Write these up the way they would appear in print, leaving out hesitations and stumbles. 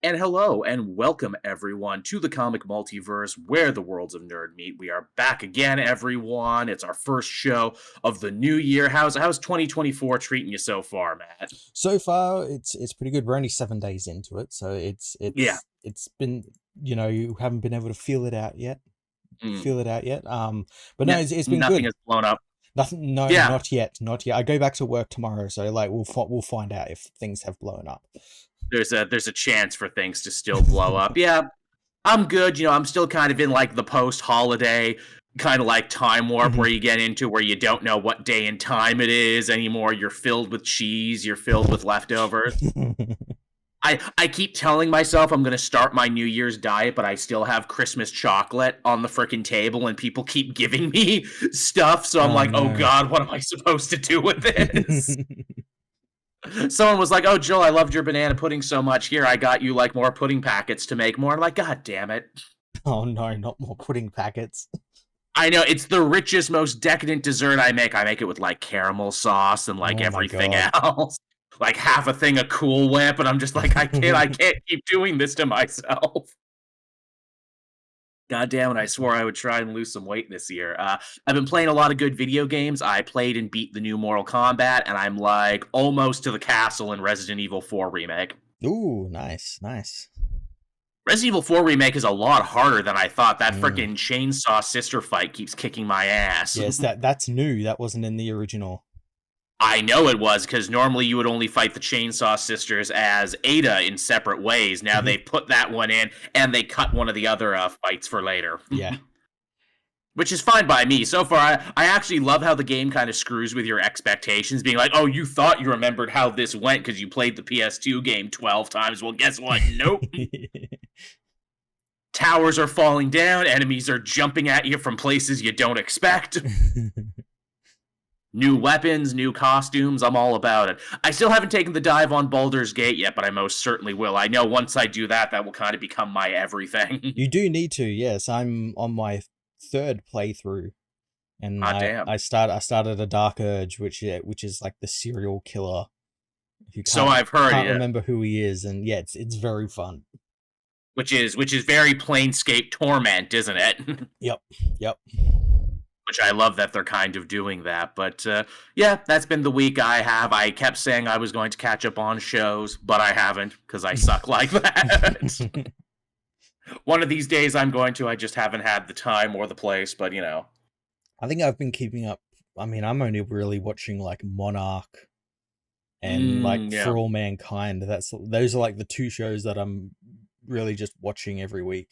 And hello and welcome everyone to the comic multiverse where the worlds of nerd meet. We are back again, everyone. It's our first show of the new year. How's 2024 treating you so far, Matt? So far, it's pretty good. We're only 7 days into it, so Yeah. it's been, you haven't been able to feel it out yet. Mm. Feel it out yet. But no, it's been Nothing good. has blown up. Nothing. No, Yeah. not yet. Not yet. I go back to work tomorrow, so we'll find out if things have blown up. There's a chance for things to still blow up. Yeah. I'm good. I'm still kind of in like the post-holiday kind of like time warp where you get into where you don't know what day and time it is anymore. You're filled with cheese. You're filled with leftovers. I keep telling myself I'm going to start my New Year's diet, but I still have Christmas chocolate on the freaking table and people keep giving me stuff. So I'm like, no. oh God, what am I supposed to do with this? Someone was like, oh, Joel, I loved your banana pudding so much. Here, I got you like more pudding packets to make more. I'm like, God damn it. Oh no, not more pudding packets. I know, it's the richest, most decadent dessert I make. I make it with like caramel sauce and like everything else. Like half a thing of Cool Whip, and I'm just like, I can't keep doing this to myself. God damn it, I swore I would try and lose some weight this year. I've been playing a lot of good video games. I played and beat the new Mortal Kombat, and I'm like almost to the castle in Resident Evil 4 Remake. Ooh, nice. Resident Evil 4 Remake is a lot harder than I thought. That freaking chainsaw sister fight keeps kicking my ass. Yes, that's new. That wasn't in the original. I know it was, because normally you would only fight the Chainsaw Sisters as Ada in separate ways. Now they put that one in, and they cut one of the other fights for later. Yeah. Which is fine by me. So far, I actually love how the game kind of screws with your expectations, being like, oh, you thought you remembered how this went because you played the PS2 game 12 times. Well, guess what? Nope. Towers are falling down. Enemies are jumping at you from places you don't expect. New weapons, new costumes, I'm all about it. I still haven't taken the dive on Baldur's Gate yet, but I most certainly will. I know once I do that, that will kind of become my everything. You do need to, yes. I'm on my third playthrough, and I started a Dark Urge, which is like the serial killer. So I've heard. Can't remember who he is, and yeah, it's very fun. Which is very Planescape Torment, isn't it? Yep. Which I love that they're kind of doing that. But yeah, that's been the week I have. I kept saying I was going to catch up on shows, but I haven't because I suck like that. One of these days I'm going to. I just haven't had the time or the place, but I think I've been keeping up. I mean, I'm only really watching like Monarch and For All Mankind. Those are like the two shows that I'm really just watching every week.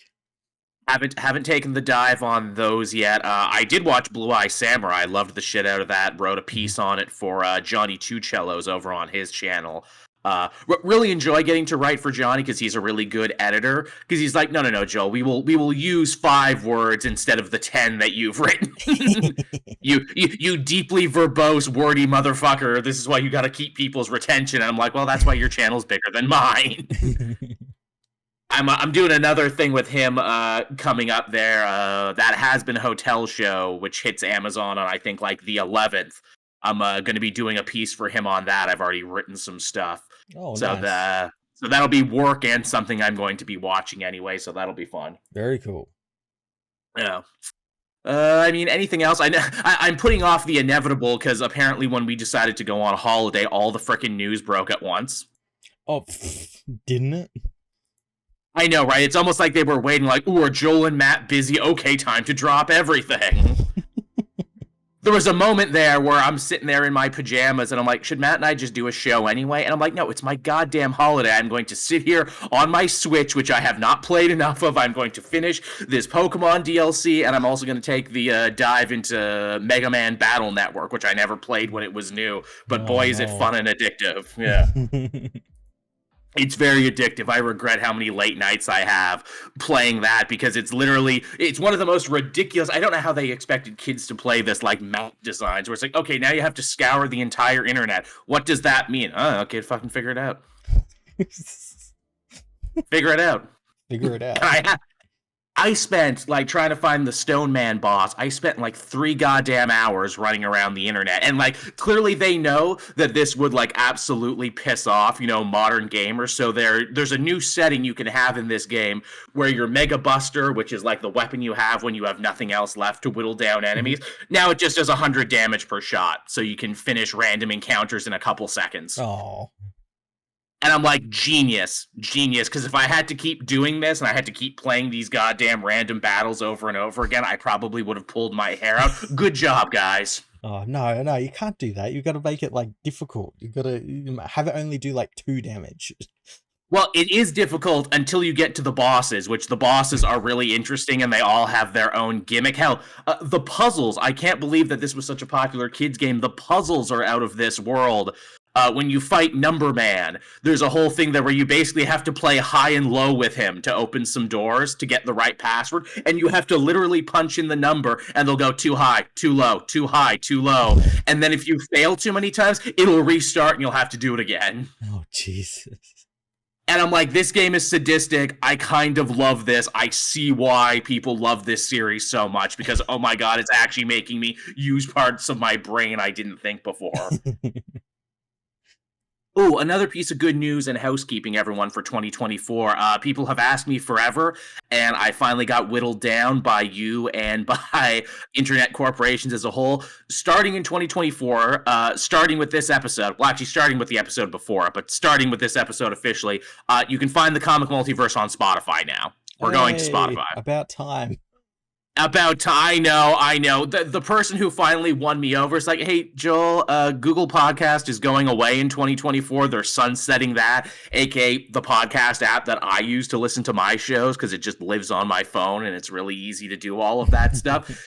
Haven't taken the dive on those yet. I did watch Blue Eye Samurai. I loved the shit out of that. Wrote a piece on it for Johnny Two Cellos over on his channel. Really enjoy getting to write for Johnny because he's a really good editor. Because he's like, no, Joe, we will use 5 words instead of the 10 that you've written. you deeply verbose, wordy motherfucker. This is why you got to keep people's retention. And I'm like, well, that's why your channel's bigger than mine. I'm doing another thing with him coming up there. That Has Been Hotel show, which hits Amazon on, I think, like the 11th. I'm going to be doing a piece for him on that. I've already written some stuff. Oh, so nice. So that'll be work and something I'm going to be watching anyway, so that'll be fun. Very cool. Yeah. I mean, anything else? I'm putting off the inevitable because apparently when we decided to go on a holiday, all the frickin' news broke at once. Oh, didn't it? I know, right? It's almost like they were waiting like, ooh, are Joel and Matt busy? Okay, time to drop everything. There was a moment there where I'm sitting there in my pajamas and I'm like, should Matt and I just do a show anyway? And I'm like, no, it's my goddamn holiday. I'm going to sit here on my Switch, which I have not played enough of. I'm going to finish this Pokemon DLC, and I'm also going to take the dive into Mega Man Battle Network, which I never played when it was new. But boy, is it fun and addictive. Yeah. It's very addictive. I regret how many late nights I have playing that because it's one of the most ridiculous. I don't know how they expected kids to play this like map designs where it's like, okay, now you have to scour the entire internet. What does that mean? Oh, okay, fucking figure it out. Figure it out. Figure it out. I spent, like, trying to find the Stone Man boss. I spent, like, 3 goddamn hours running around the internet. And, like, clearly they know that this would, like, absolutely piss off, modern gamers. So there's a new setting you can have in this game where your Mega Buster, which is, like, the weapon you have when you have nothing else left to whittle down enemies, now it just does 100 damage per shot. So you can finish random encounters in a couple seconds. Oh. And I'm like, genius, because if I had to keep doing this and I had to keep playing these goddamn random battles over and over again, I probably would have pulled my hair out. Good job, guys. Oh, no, you can't do that. You got to make it, like, difficult. You got to have it only do, like, 2 damage. Well, it is difficult until you get to the bosses, which the bosses are really interesting, and they all have their own gimmick. Hell, the puzzles, I can't believe that this was such a popular kids game. The puzzles are out of this world. When you fight Number Man, there's a whole thing there where you basically have to play high and low with him to open some doors to get the right password, and you have to literally punch in the number, and they'll go too high, too low, too high, too low, and then if you fail too many times, it'll restart, and you'll have to do it again. Oh, Jesus. And I'm like, this game is sadistic. I kind of love this. I see why people love this series so much, because, oh my god, it's actually making me use parts of my brain I didn't think before. Oh, another piece of good news and housekeeping, everyone, for 2024. People have asked me forever, and I finally got whittled down by you and by internet corporations as a whole. Starting in 2024, starting with this episode, well, actually starting with the episode before, but starting with this episode officially, you can find the Comic Multiverse on Spotify now. We're going to Spotify. About time. I know. The person who finally won me over is like, hey, Joel, Google Podcast is going away in 2024. They're sunsetting that, aka the podcast app that I use to listen to my shows, because it just lives on my phone and it's really easy to do all of that stuff.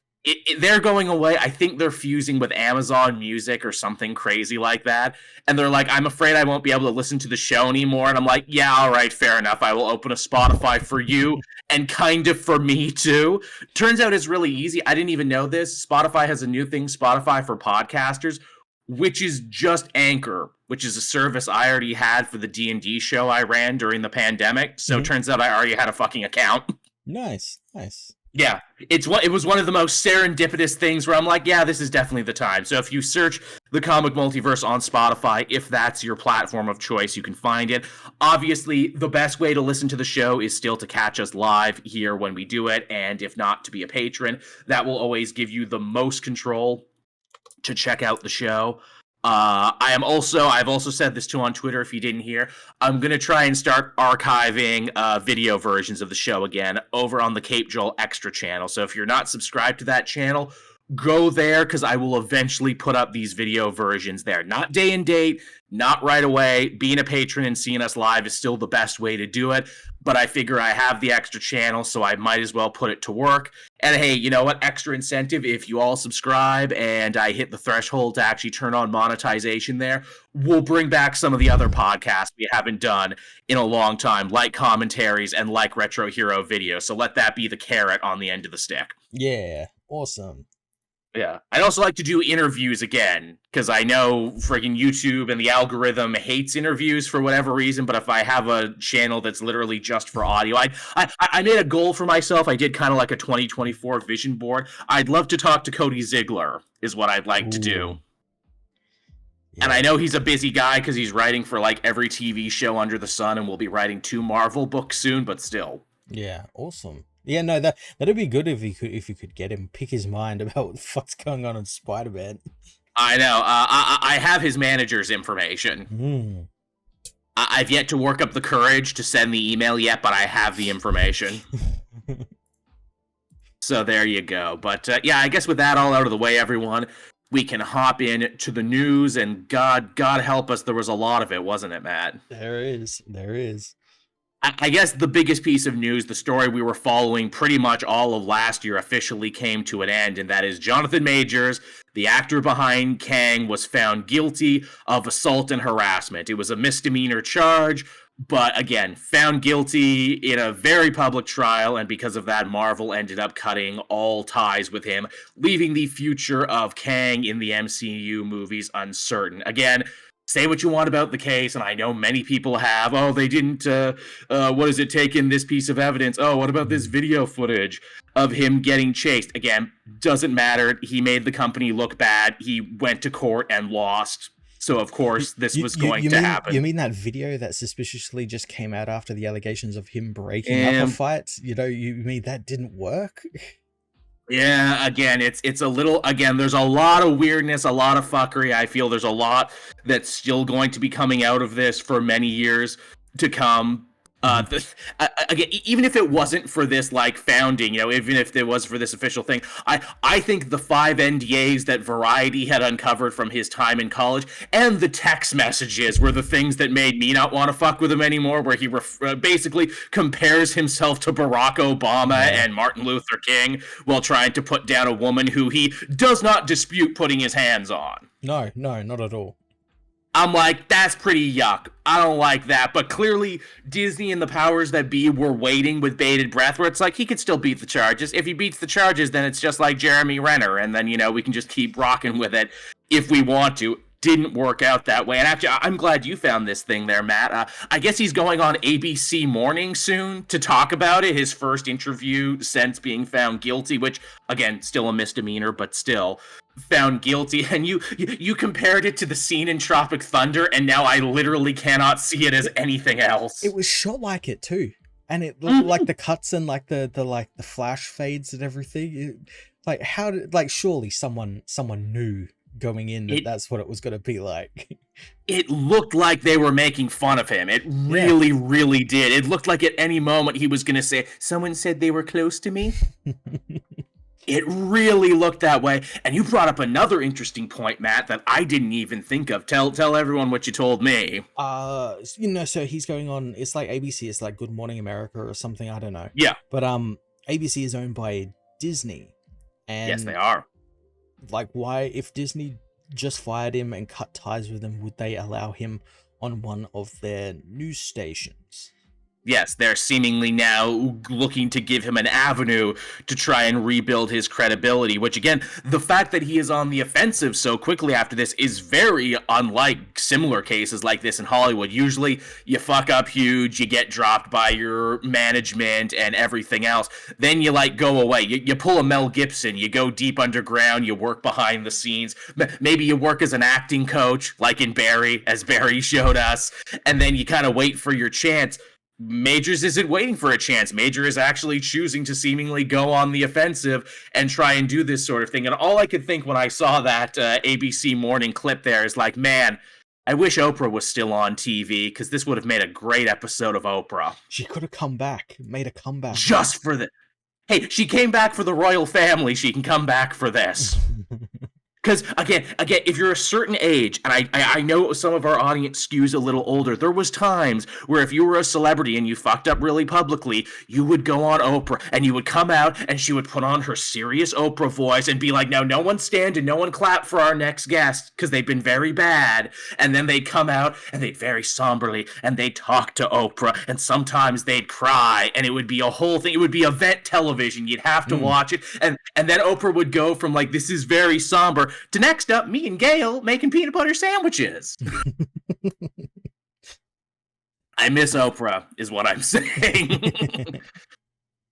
They're going away. I think they're fusing with Amazon Music or something crazy like that. And they're like, I'm afraid I won't be able to listen to the show anymore. And I'm like, yeah, all right, fair enough. I will open a Spotify for you and kind of for me too. Turns out it's really easy. I didn't even know this. Spotify has a new thing, Spotify for Podcasters, which is just Anchor, which is a service I already had for the D&D show I ran during the pandemic. So it turns out I already had a fucking account. Nice. Yeah, it was one of the most serendipitous things where I'm like, yeah, this is definitely the time. So if you search the Comic Multiverse on Spotify, if that's your platform of choice, you can find it. Obviously, the best way to listen to the show is still to catch us live here when we do it, and if not, to be a patron. That will always give you the most control to check out the show. I've also said this too on Twitter if you didn't hear, I'm going to try and start archiving video versions of the show again over on the Cape Joel Extra channel. So if you're not subscribed to that channel, go there, because I will eventually put up these video versions there. Not day and date, not right away. Being a patron and seeing us live is still the best way to do it, but I figure I have the extra channel, so I might as well put it to work. And hey, you know what? Extra incentive, if you all subscribe and I hit the threshold to actually turn on monetization there, we'll bring back some of the other podcasts we haven't done in a long time, like commentaries and like Retro Hero videos. So let that be the carrot on the end of the stick. Yeah, awesome. Yeah, I'd also like to do interviews again, because I know friggin' YouTube and the algorithm hates interviews for whatever reason, but if I have a channel that's literally just for audio, I made a goal for myself. I did kind of like a 2024 vision board. I'd love to talk to Cody Ziglar, is what I'd like to do. Yeah. And I know he's a busy guy because he's writing for like every TV show under the sun, and we'll be writing 2 Marvel books soon, but still. Yeah, awesome. Yeah, no, that'd be good if you could get him, pick his mind about what the fuck's going on in Spider-Man. I know. I have his manager's information. I've yet to work up the courage to send the email yet, but I have the information. So there you go. But yeah, I guess with that all out of the way, everyone, we can hop in to the news. And God help us, there was a lot of it, wasn't it, Matt? There is. I guess the biggest piece of news, the story we were following pretty much all of last year, officially came to an end, and that is Jonathan Majors, the actor behind Kang, was found guilty of assault and harassment. It was a misdemeanor charge, but again, found guilty in a very public trial, and because of that, Marvel ended up cutting all ties with him, leaving the future of Kang in the MCU movies uncertain. Again, say what you want about the case, and I know many people have. Oh, they didn't. What does it take in this piece of evidence? Oh, what about this video footage of him getting chased? Again, doesn't matter. He made the company look bad. He went to court and lost. So of course this was going to happen. You mean that video that suspiciously just came out after the allegations of him breaking up a fight? You know, you mean that didn't work? Yeah, again, it's a little, again, there's a lot of weirdness, a lot of fuckery. I feel there's a lot that's still going to be coming out of this for many years to come. Again, even if it wasn't for this like founding, you know, even if it was for this official thing, I think the 5 NDAs that Variety had uncovered from his time in college and the text messages were the things that made me not want to fuck with him anymore, where he basically compares himself to Barack Obama and Martin Luther King while trying to put down a woman who he does not dispute putting his hands on. No, not at all. I'm like, that's pretty yuck. I don't like that. But clearly, Disney and the powers that be were waiting with bated breath, where it's like, he could still beat the charges. If he beats the charges, then it's just like Jeremy Renner, and then, you know, we can just keep rocking with it if we want to. Didn't work out that way. And actually, I'm glad you found this thing there, Matt. I guess he's going on ABC Morning soon to talk about it. His first interview since being found guilty, which, again, still a misdemeanor, but still found guilty. And you compared it to the scene in Tropic Thunder, and now I literally cannot see it as anything else. It was shot like it too, and it like the cuts and like the flash fades and everything. Like how did, like, surely someone knew going in that that's what it was going to be like. It looked like they were making fun of him. It really, really did. It looked like at any moment he was going to say, "Someone said they were close to me." It really looked that way. And you brought up another interesting point, Matt, that I didn't even think of. Tell everyone what you told me. You know, so he's going on, it's like ABC, it's like Good Morning America or something, I don't know. Yeah. But ABC is owned by Disney. And yes, they are. Like, why, if Disney just fired him and cut ties with him, would they allow him on one of their news stations? Yes, they're seemingly now looking to give him an avenue to try and rebuild his credibility, which, again, the fact that he is on the offensive so quickly after this is very unlike similar cases like this in Hollywood. Usually, you fuck up huge, you get dropped by your management and everything else, then you, like, go away. You pull a Mel Gibson, you go deep underground, you work behind the scenes, maybe you work as an acting coach, like in Barry, as Barry showed us, and then you kind of wait for your chance. Majors isn't waiting for a chance. Major is actually choosing to seemingly go on the offensive and try and do this sort of thing. And all I could think when I saw that ABC Morning clip there is like, man, I wish Oprah was still on TV, because this would have made a great episode of Oprah. She could have come back, made a comeback. Just for the... Hey, she came back for the royal family. She can come back for this. Because, again, if you're a certain age, and I know some of our audience skews a little older, there was times where if you were a celebrity and you fucked up really publicly, you would go on Oprah, and you would come out, and she would put on her serious Oprah voice and be like, now, no one stand and no one clap for our next guest, because they've been very bad. And then they'd come out, and they'd very somberly, and they'd talk to Oprah, and sometimes they'd cry, and it would be a whole thing. It would be event television. You'd have to watch it. And then Oprah would go from, like, this is very somber, to next up, me and Gail making peanut butter sandwiches. I miss Oprah, is what I'm saying.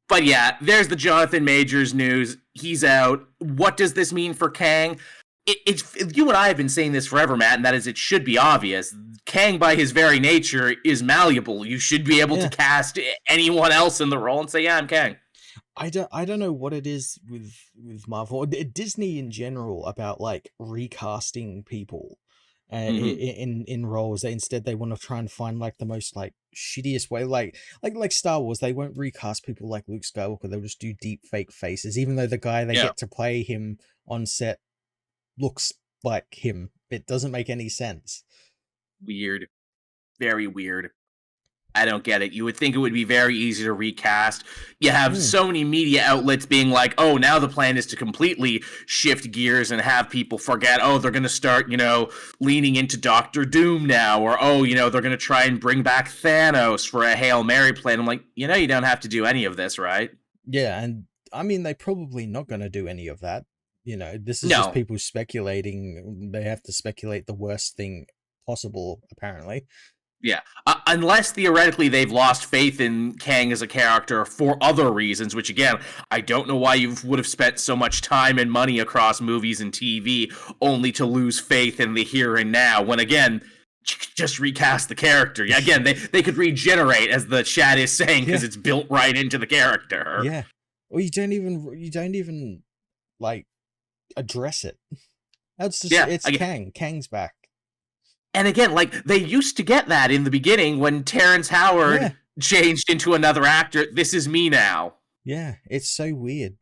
But yeah, there's the Jonathan Majors news. He's out. What does this mean for Kang? You and I have been saying this forever, Matt, and that is, it should be obvious. Kang, by his very nature, is malleable. You should be able to cast anyone else in the role and say, yeah, I'm Kang. I don't know what it is with Marvel, Disney in general, about like recasting people in roles. Instead they want to try and find like the most like shittiest way, like Star Wars. They won't recast people like Luke Skywalker. They'll just do deep fake faces, even though the guy they get to play him on set looks like him. It doesn't make any sense. Weird. Very weird. I don't get it. You would think it would be very easy to recast. You have so many media outlets being like, oh, now the plan is to completely shift gears and have people forget, oh, they're going to start, leaning into Doctor Doom now, or, oh, they're going to try and bring back Thanos for a Hail Mary plan. I'm like, you don't have to do any of this, right? Yeah, and I mean, they're probably not going to do any of that. This is just people speculating. They have to speculate the worst thing possible, apparently. Yeah, unless theoretically they've lost faith in Kang as a character for other reasons, which again, I don't know why you would have spent so much time and money across movies and TV only to lose faith in the here and now, when again, just recast the character. Again, they could regenerate, as the chat is saying, because it's built right into the character. Yeah. Well, you don't even like address it. That's just it's Kang. Kang's back. And again, like, they used to get that in the beginning when Terrence Howard changed into another actor. This is me now. Yeah, it's so weird.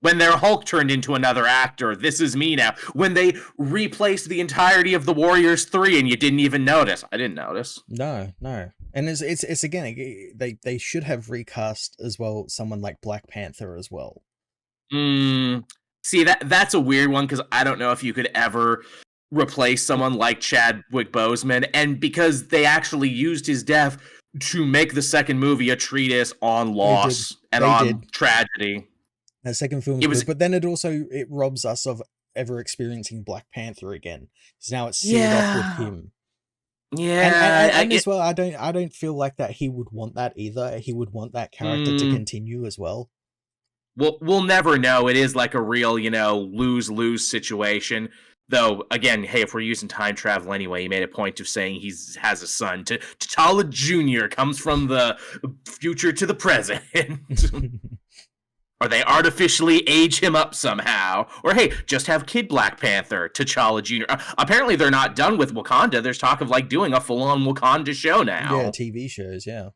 When their Hulk turned into another actor, this is me now. When they replaced the entirety of the Warriors 3 and you didn't even notice. I didn't notice. No. And it's again, they should have recast as well someone like Black Panther as well. See, that's a weird one, because I don't know if you could ever replace someone like Chadwick Boseman, and because they actually used his death to make the second movie a treatise on loss and tragedy. That second film was good, but then it robs us of ever experiencing Black Panther again, because now it's sealed off with him. Yeah, and as well, I don't feel like that he would want that either. He would want that character to continue as well. We'll never know. It is like a real, lose-lose situation. Though, again, hey, if we're using time travel anyway, he made a point of saying he has a son. T'Challa Jr. comes from the future to the present. Or they artificially age him up somehow. Or, hey, just have Kid Black Panther, T'Challa Jr. Apparently, they're not done with Wakanda. There's talk of, like, doing a full-on Wakanda show now. Yeah, TV shows, yeah.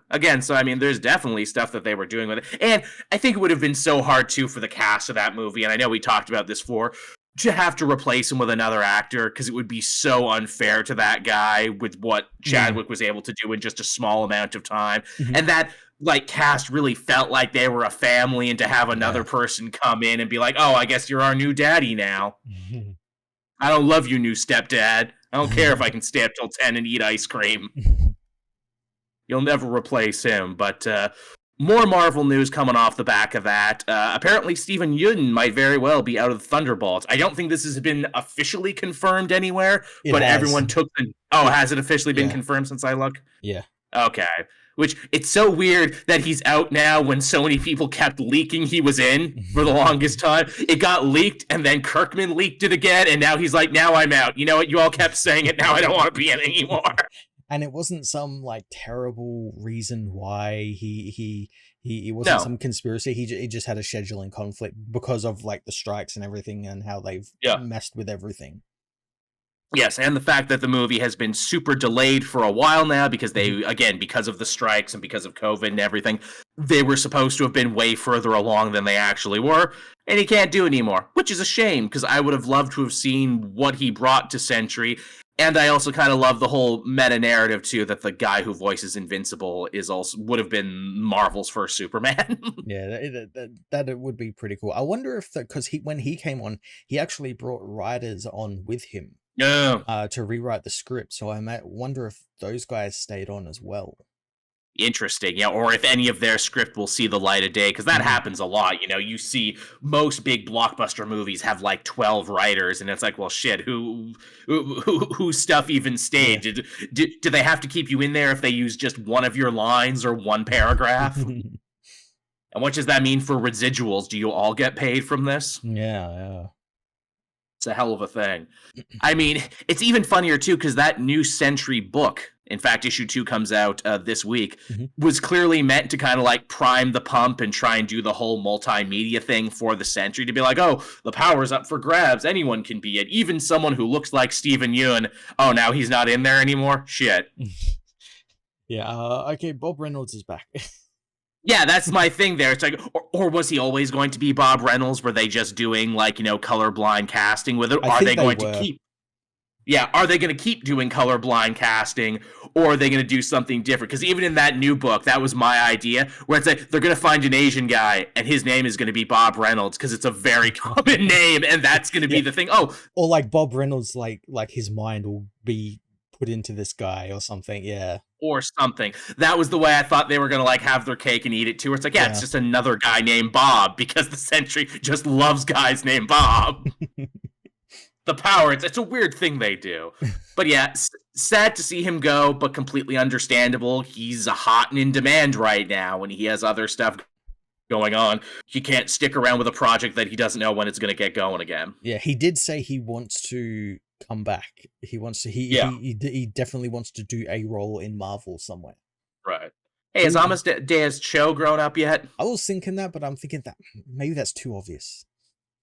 Again, so I mean, there's definitely stuff that they were doing with it. And I think it would have been so hard, too, for the cast of that movie, and I know we talked about this before, to have to replace him with another actor, because it would be so unfair to that guy with what Chadwick was able to do in just a small amount of time. And that, like, cast really felt like they were a family, and to have another person come in and be like, oh, I guess you're our new daddy now. I don't love you, new stepdad. I don't care if I can stay up till 10 and eat ice cream. You'll never replace him. But more Marvel news coming off the back of that. Apparently, Steven Yeun might very well be out of the Thunderbolts. I don't think this has been officially confirmed anywhere, but everyone took the... Oh, has it officially been confirmed since I looked? Yeah. Okay. Which, it's so weird that he's out now when so many people kept leaking he was in for the longest time. It got leaked, and then Kirkman leaked it again, and now he's like, now I'm out. You know what? You all kept saying it. Now I don't want to be in anymore. And it wasn't some, like, terrible reason why he wasn't some conspiracy. He just had a scheduling conflict because of, like, the strikes and everything, and how they've messed with everything. Yes, and the fact that the movie has been super delayed for a while now, because they, again, because of the strikes and because of COVID and everything, they were supposed to have been way further along than they actually were, and he can't do it anymore, which is a shame, because I would have loved to have seen what he brought to Sentry. And I also kind of love the whole meta-narrative, too, that the guy who voices Invincible would have been Marvel's first Superman. Yeah, that would be pretty cool. I wonder if, because when he came on, he actually brought writers on with him to rewrite the script. So I might wonder if those guys stayed on as well. Interesting, yeah, or if any of their script will see the light of day, because that happens a lot. You see most big blockbuster movies have like 12 writers, and it's like, well, shit, whose stuff even stayed? Do they have to keep you in there if they use just one of your lines or one paragraph? And what does that mean for residuals? Do you all get paid from this? Yeah. It's a hell of a thing. I mean, it's even funnier, too, because that new Sentry book, in fact, issue 2 comes out this week, was clearly meant to kind of like prime the pump and try and do the whole multimedia thing for the Sentry, to be like, oh, the power's up for grabs. Anyone can be it. Even someone who looks like Steven Yeun. Oh, now he's not in there anymore? Shit. Yeah, okay, Bob Reynolds is back. Yeah, that's my thing there. It's like, or was he always going to be Bob Reynolds? Were they just doing, like, colorblind casting with it? Are they going to keep... Yeah, are they going to keep doing colorblind casting, or are they going to do something different? Because even in that new book, that was my idea, where it's like, they're going to find an Asian guy, and his name is going to be Bob Reynolds, because it's a very common name, and that's going to be the thing. Oh, or like Bob Reynolds, like his mind will be put into this guy or something, yeah. Or something. That was the way I thought they were going to, like, have their cake and eat it, too. It's like, it's just another guy named Bob, because the Sentry just loves guys named Bob. the power. It's a weird thing they do. But yeah, sad to see him go, but completely understandable. He's hot and in demand right now, and he has other stuff going on. He can't stick around with a project that he doesn't know when it's going to get going again. Yeah, he did say he wants to come back. He wants to. He definitely wants to do a role in Marvel somewhere. Right. Hey, has Amadeus Cho grown up yet? I was thinking that, but I'm thinking that maybe that's too obvious.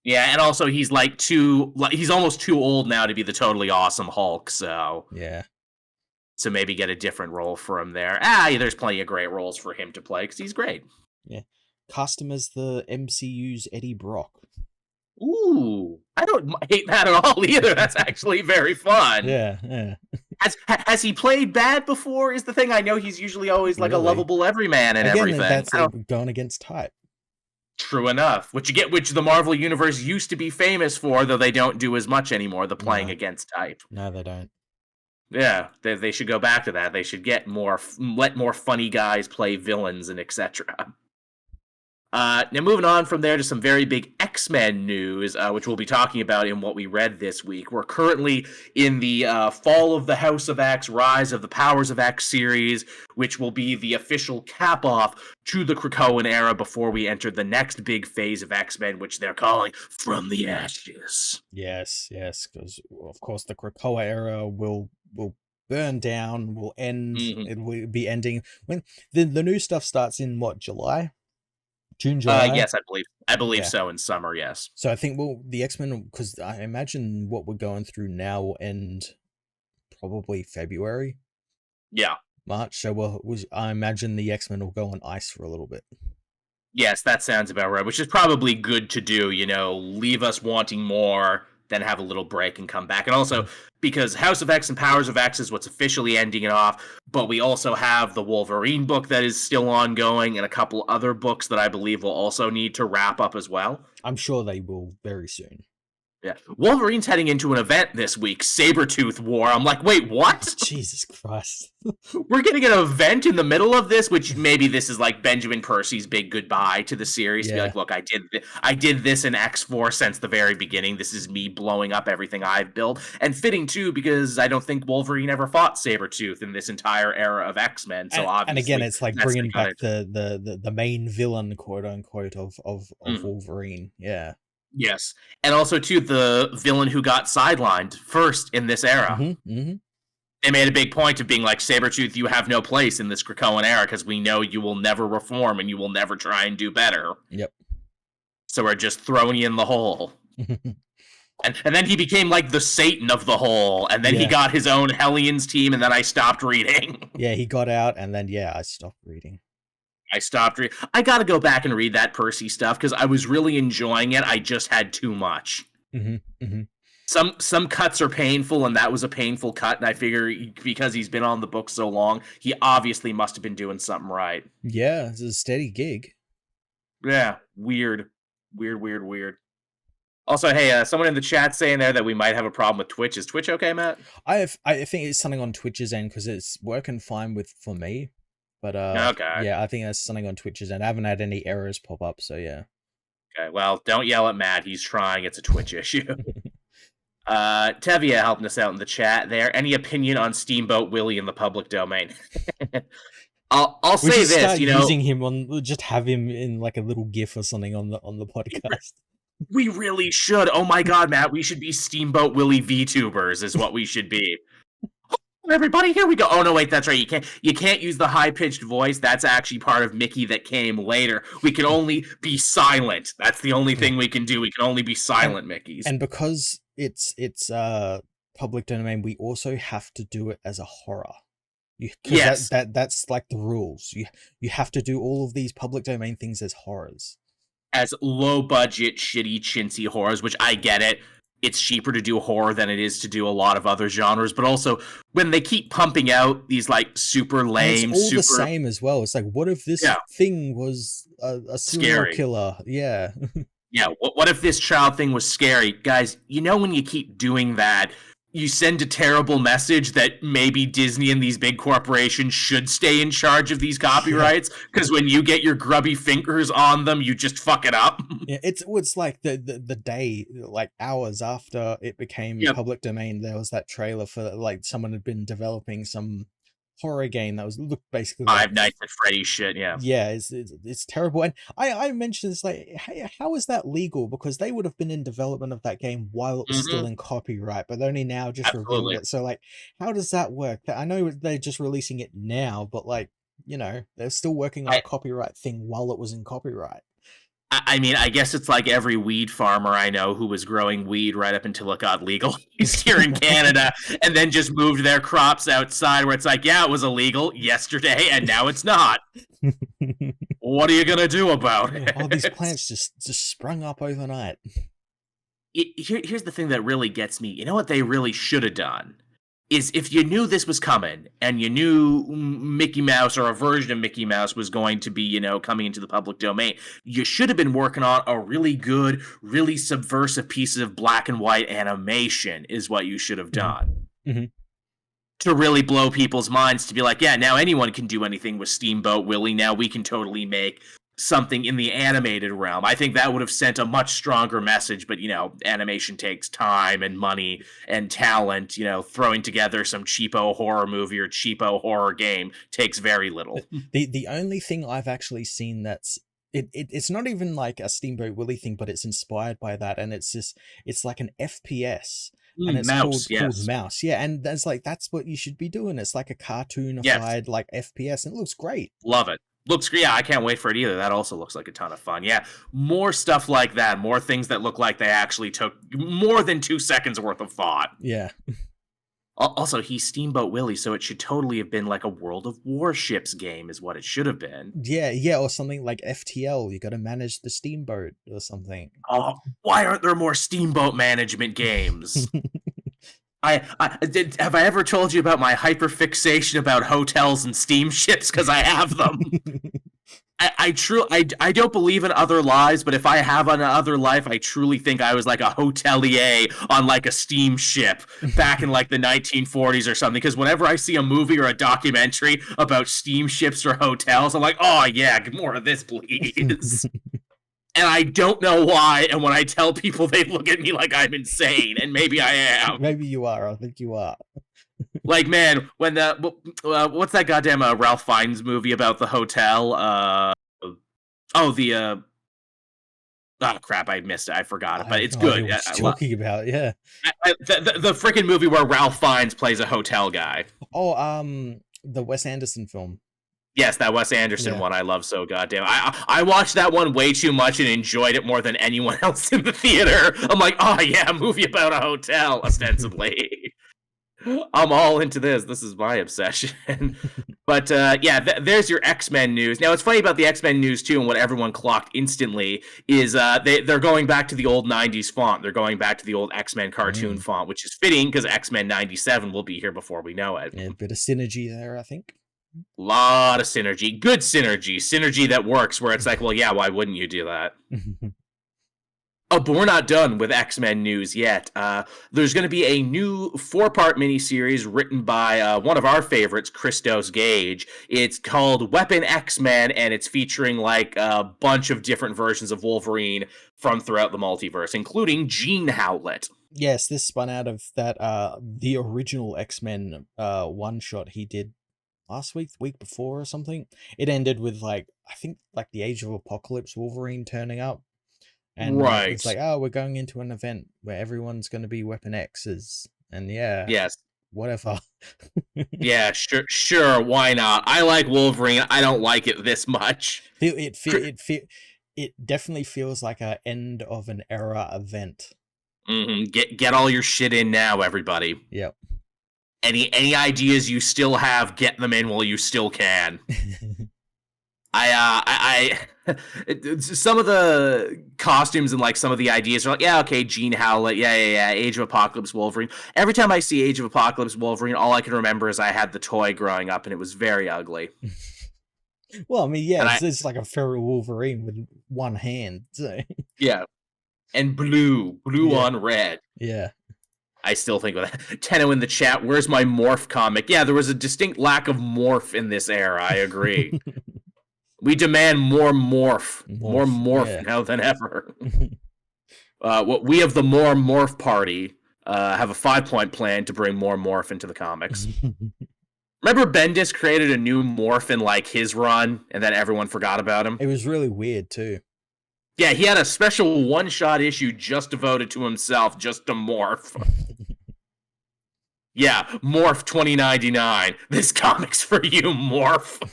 Yeah, and also he's he's almost too old now to be the totally awesome Hulk, so yeah. So maybe get a different role for him there. There's plenty of great roles for him to play because he's great. Yeah. Cast him as the MCU's Eddie Brock. Ooh, I don't hate that at all either. That's actually very fun. Yeah. Has he played bad before? Is the thing. I know he's usually always like a lovable everyman and everything. That's going against type. True enough. Which the Marvel Universe used to be famous for, though they don't do as much anymore, the playing against type. No, they don't. Yeah, they should go back to that. They should let more funny guys play villains and etc. Now moving on from there to some very big X-Men news, which we'll be talking about in what we read this week. We're currently in the Fall of the House of X, Rise of the Powers of X series, which will be the official cap-off to the Krakoan era before we enter the next big phase of X-Men, which they're calling From the Ashes. Yes, because of course the Krakoa era will burn down, will end. Mm-hmm. It will be ending when the new stuff starts in July? June, July? Yes, I believe so, in summer, yes. So I think, the X-Men, because I imagine what we're going through now will end probably February. Yeah. March, so I imagine the X-Men will go on ice for a little bit. Yes, that sounds about right, which is probably good to do, leave us wanting more, then have a little break and come back. And also, because House of X and Powers of X is what's officially ending it off, but we also have the Wolverine book that is still ongoing and a couple other books that I believe will also need to wrap up as well. I'm sure they will very soon. Yeah. Wolverine's heading into an event this week, Sabretooth War. I'm like, wait, what? Jesus Christ. We're getting an event in the middle of this, which maybe this is like Benjamin Percy's big goodbye to the series. To be like, look, I did this in X-Force since the very beginning. This is me blowing up everything I've built. And fitting, too, because I don't think Wolverine ever fought Sabretooth in this entire era of X-Men. So obviously, and again, it's like bringing back the main villain, quote-unquote, of Wolverine. Yeah. Yes. And also, too, the villain who got sidelined first in this era. Mm-hmm. They made a big point of being like, Sabretooth, you have no place in this Krakoan era because we know you will never reform and you will never try and do better. Yep. So we're just throwing you in the hole. and then he became like the Satan of the hole. And then he got his own Hellions team, and then I stopped reading. Yeah, he got out, and then, I stopped reading. I gotta go back and read that Percy stuff because I was really enjoying it. I just had too much. Mm-hmm. Some cuts are painful, and that was a painful cut. And I figure because he's been on the book so long, he obviously must have been doing something right. Yeah, it's a steady gig. Yeah, weird. Also, hey, someone in the chat saying there that we might have a problem with Twitch. Is Twitch okay, Matt? I think it's something on Twitch's end because it's working fine for me. But okay. Yeah, I think that's something on Twitch's end. I haven't had any errors pop up, so yeah. Okay, well, don't yell at Matt. He's trying. It's a Twitch issue. Tevia helping us out in the chat there. Any opinion on Steamboat Willie in the public domain? I'll say this, start using him on, just have him in like a little GIF or something on the podcast. We really should. Oh my God, Matt, we should be Steamboat Willie VTubers is what we should be. Everybody, here we go. Oh no, wait, that's right. You can't use the high-pitched voice. That's actually part of Mickey that came later. We can only be silent. That's the only thing we can do. We can only be silent Mickeys. And because it's public domain, we also have to do it as a horror. Yes. That's like the rules. You have to do all of these public domain things as horrors. As low-budget, shitty, chintzy horrors, which I get it. It's cheaper to do horror than it is to do a lot of other genres, but also when they keep pumping out these like super lame, it's all the same as well. It's like, what if this thing was a serial killer? Yeah. Yeah. What if this child thing was scary, guys? When you keep doing that, you send a terrible message that maybe Disney and these big corporations should stay in charge of these copyrights, because when you get your grubby fingers on them, you just fuck it up. Yeah, it's like the day, like hours after it became public domain, there was that trailer for like someone had been developing some horror game that was looked basically like Five Nights at Freddy's shit. Yeah, it's terrible. And I mentioned this, like, hey, how is that legal? Because they would have been in development of that game while it was still in copyright, but only now just revealed it. So like, how does that work? I know they're just releasing it now, but like, you know, they're still working on a copyright thing while it was in copyright. I mean, I guess it's like every weed farmer I know who was growing weed right up until it got legal here in Canada, and then just moved their crops outside, where it's like, yeah, it was illegal yesterday, and now it's not. What are you gonna do about it? All these plants just sprung up overnight. Here's the thing that really gets me. You know what they really should have done? Is if you knew this was coming, and you knew Mickey Mouse or a version of Mickey Mouse was going to be, you know, coming into the public domain, you should have been working on a really good, really subversive piece of black and white animation is what you should have done. To really blow people's minds, to be like, yeah, now anyone can do anything with Steamboat Willie. Now we can totally make something in the animated realm. I think that would have sent a much stronger message, but, you know, animation takes time and money and talent. You know, throwing together some cheapo horror movie or cheapo horror game takes very little. The only thing I've actually seen that's it's not even like a Steamboat Willie thing, but it's inspired by that, and it's like an FPS. And it's called Mouse. Yeah, and that's what you should be doing. It's like a cartoonified like FPS, and it looks great. Love it. Looks great. Yeah, I can't wait for it either. That also looks like a ton of fun. Yeah, more stuff like that. More things that look like they actually took more than 2 seconds worth of thought. Yeah. Also, he's Steamboat Willie, so it should totally have been like a World of Warships game is what it should have been. Yeah, or something like FTL. You got to manage the steamboat or something. Oh, why aren't there more steamboat management games? Have I ever told you about my hyperfixation about hotels and steamships? Because I have them. I don't believe in other lives, but if I have another life, I truly think I was like a hotelier on like a steamship back in like the 1940s or something. Because whenever I see a movie or a documentary about steamships or hotels, I'm like, oh yeah, more of this, please. And I don't know why, and when I tell people, they look at me like I'm insane, and maybe I am. Maybe you are. I think you are. Like, man, when what's that goddamn Ralph Fiennes movie about the hotel? Oh crap, I missed it. I forgot it, but it's good. What you're talking about, yeah. The freaking movie where Ralph Fiennes plays a hotel guy. Oh, the Wes Anderson film. Yes, that Wes Anderson one I love so goddamn. I watched that one way too much and enjoyed it more than anyone else in the theater. I'm like, oh yeah, a movie about a hotel, ostensibly. I'm all into this. This is my obsession. But yeah, there's your X-Men news. Now, what's funny about the X-Men news, too, and what everyone clocked instantly, is they're going back to the old 90s font. They're going back to the old X-Men cartoon font, which is fitting because X-Men 97 will be here before we know it. Yeah, a bit of synergy there, I think. Lot of synergy. Good synergy. Synergy that works, where it's like, well, yeah, why wouldn't you do that? Oh, but we're not done with X-Men news yet. There's going to be a new 4-part miniseries written by one of our favorites, Christos Gage. It's called Weapon X-Men, and it's featuring like a bunch of different versions of Wolverine from throughout the multiverse, including Gene Howlett. Yes, this spun out of that the original X-Men one-shot he did last week, the week before or something. It ended with like, I think like the Age of Apocalypse Wolverine turning up. And it's like, oh, we're going into an event where everyone's going to be Weapon X's. And whatever. Yeah, sure, why not? I like Wolverine. I don't like it this much. It definitely feels like a end of an era event. Get all your shit in now, everybody. Yep. Any ideas you still have, get them in while you still can. Some of the costumes and like some of the ideas are like, yeah, okay, Gene Howlett, yeah, Age of Apocalypse Wolverine. Every time I see Age of Apocalypse Wolverine, all I can remember is I had the toy growing up and it was very ugly. Well, I mean, yeah, it's like a feral Wolverine with one hand. So. Yeah, and blue on red. Yeah. I still think of that. Tenno in the chat, where's my Morph comic? Yeah, there was a distinct lack of Morph in this era. I agree. We demand more Morph. More Morph now than ever. We of the More Morph Party have a 5-point plan to bring more Morph into the comics. Remember Bendis created a new Morph in like his run, and then everyone forgot about him? It was really weird too. Yeah, he had a special one-shot issue just devoted to himself, just to Morph. Yeah, Morph 2099. This comic's for you, Morph.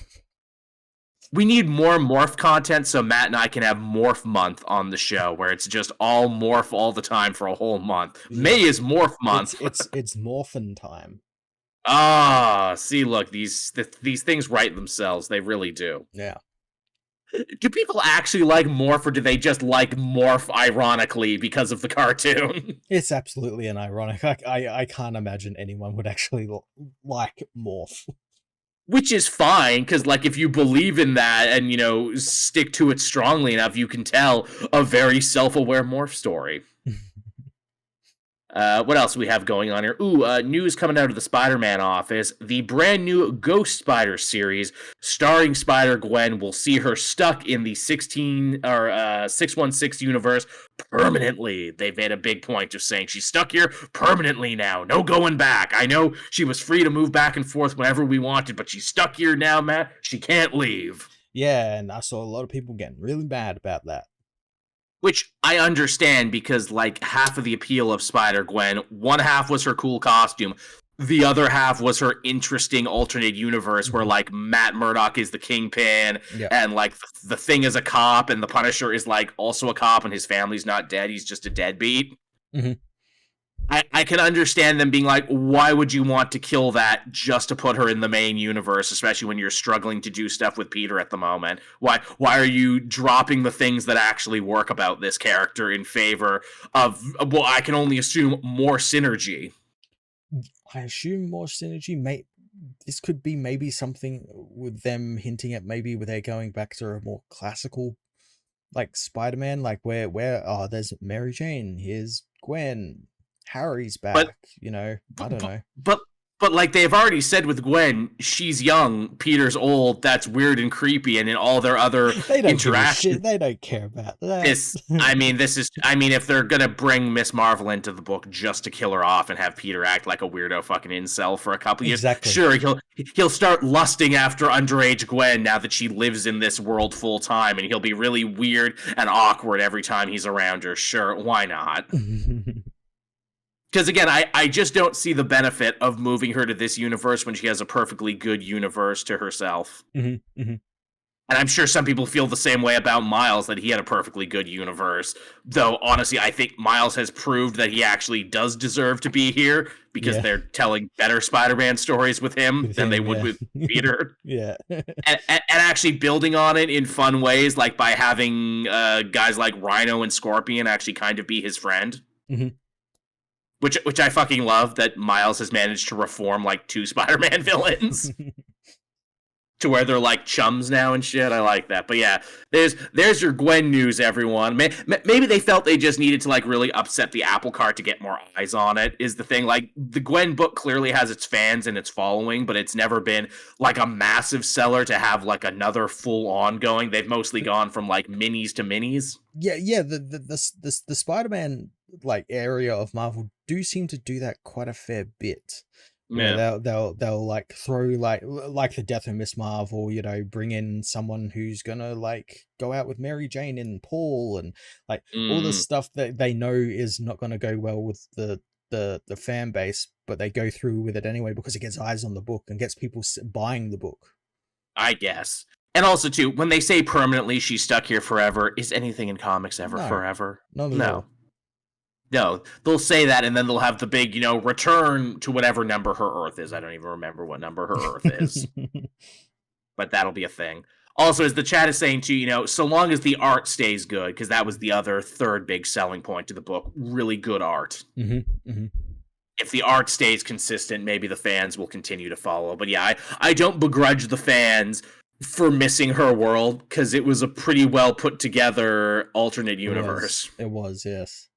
We need more Morph content so Matt and I can have Morph Month on the show, where it's just all Morph all the time for a whole month. Yeah. May is Morph Month. It's Morphin time. Ah, see, look, these things write themselves. They really do. Yeah. Do people actually like Morph, or do they just like Morph ironically because of the cartoon? It's absolutely an ironic. I can't imagine anyone would actually like Morph. Which is fine, because, like, if you believe in that and, you know, stick to it strongly enough, you can tell a very self-aware Morph story. What else do we have going on here? News coming out of the Spider-Man office. The brand new Ghost Spider series starring Spider-Gwen will see her stuck in the 616 universe permanently. They've made a big point of saying she's stuck here permanently now. No going back. I know she was free to move back and forth whenever we wanted, but she's stuck here now, Matt. She can't leave. Yeah, and I saw a lot of people getting really mad about that. Which I understand, because, like, half of the appeal of Spider-Gwen, one half was her cool costume, the other half was her interesting alternate universe where, like, Matt Murdock is the Kingpin, and, like, the Thing is a cop, and the Punisher is, like, also a cop, and his family's not dead, he's just a deadbeat. Mm-hmm. I can understand them being like, why would you want to kill that just to put her in the main universe, especially when you're struggling to do stuff with Peter at the moment? Why are you dropping the things that actually work about this character in favor of, well, I can only assume more synergy? I assume more synergy. This could be maybe something with them hinting at maybe where they're going back to a more classical, like, Spider-Man, like where there's Mary Jane, here's Gwen, Harry's back, I don't know. But like they've already said with Gwen, she's young, Peter's old, that's weird and creepy, and in all their other interactions... They don't care about that. If they're gonna bring Miss Marvel into the book just to kill her off and have Peter act like a weirdo fucking incel for a couple years, sure, he'll start lusting after underage Gwen now that she lives in this world full time, and he'll be really weird and awkward every time he's around her. Sure, why not? Because, again, I just don't see the benefit of moving her to this universe when she has a perfectly good universe to herself. Mm-hmm, mm-hmm. And I'm sure some people feel the same way about Miles, that he had a perfectly good universe. Though, honestly, I think Miles has proved that he actually does deserve to be here, because they're telling better Spider-Man stories with him than they would with Peter. Yeah. and actually building on it in fun ways, like by having guys like Rhino and Scorpion actually kind of be his friend. Mm-hmm. Which I fucking love, that Miles has managed to reform, like, 2 Spider-Man villains. To where they're, like, chums now and shit. I like that. But yeah, there's your Gwen news, everyone. Maybe they felt they just needed to, like, really upset the apple cart to get more eyes on it, is the thing. Like, the Gwen book clearly has its fans and its following, but it's never been, like, a massive seller to have, like, another full ongoing. They've mostly gone from, like, minis to minis. Yeah, the Spider-Man, like, area of Marvel do seem to do that quite a fair bit. Yeah, they'll like throw like the death of Miss Marvel, bring in someone who's gonna like go out with Mary Jane and Paul, and like all this stuff that they know is not gonna go well with the fan base, but they go through with it anyway because it gets eyes on the book and gets people buying the book, I guess. And also too, when they say permanently she's stuck here forever, is anything in comics ever forever? No. No, they'll say that, and then they'll have the big, return to whatever number her Earth is. I don't even remember what number her Earth is. But that'll be a thing. Also, as the chat is saying too, so long as the art stays good, because that was the other third big selling point to the book, really good art. Mm-hmm, mm-hmm. If the art stays consistent, maybe the fans will continue to follow. But yeah, I don't begrudge the fans for missing her world, because it was a pretty well put together alternate universe. It was, yes.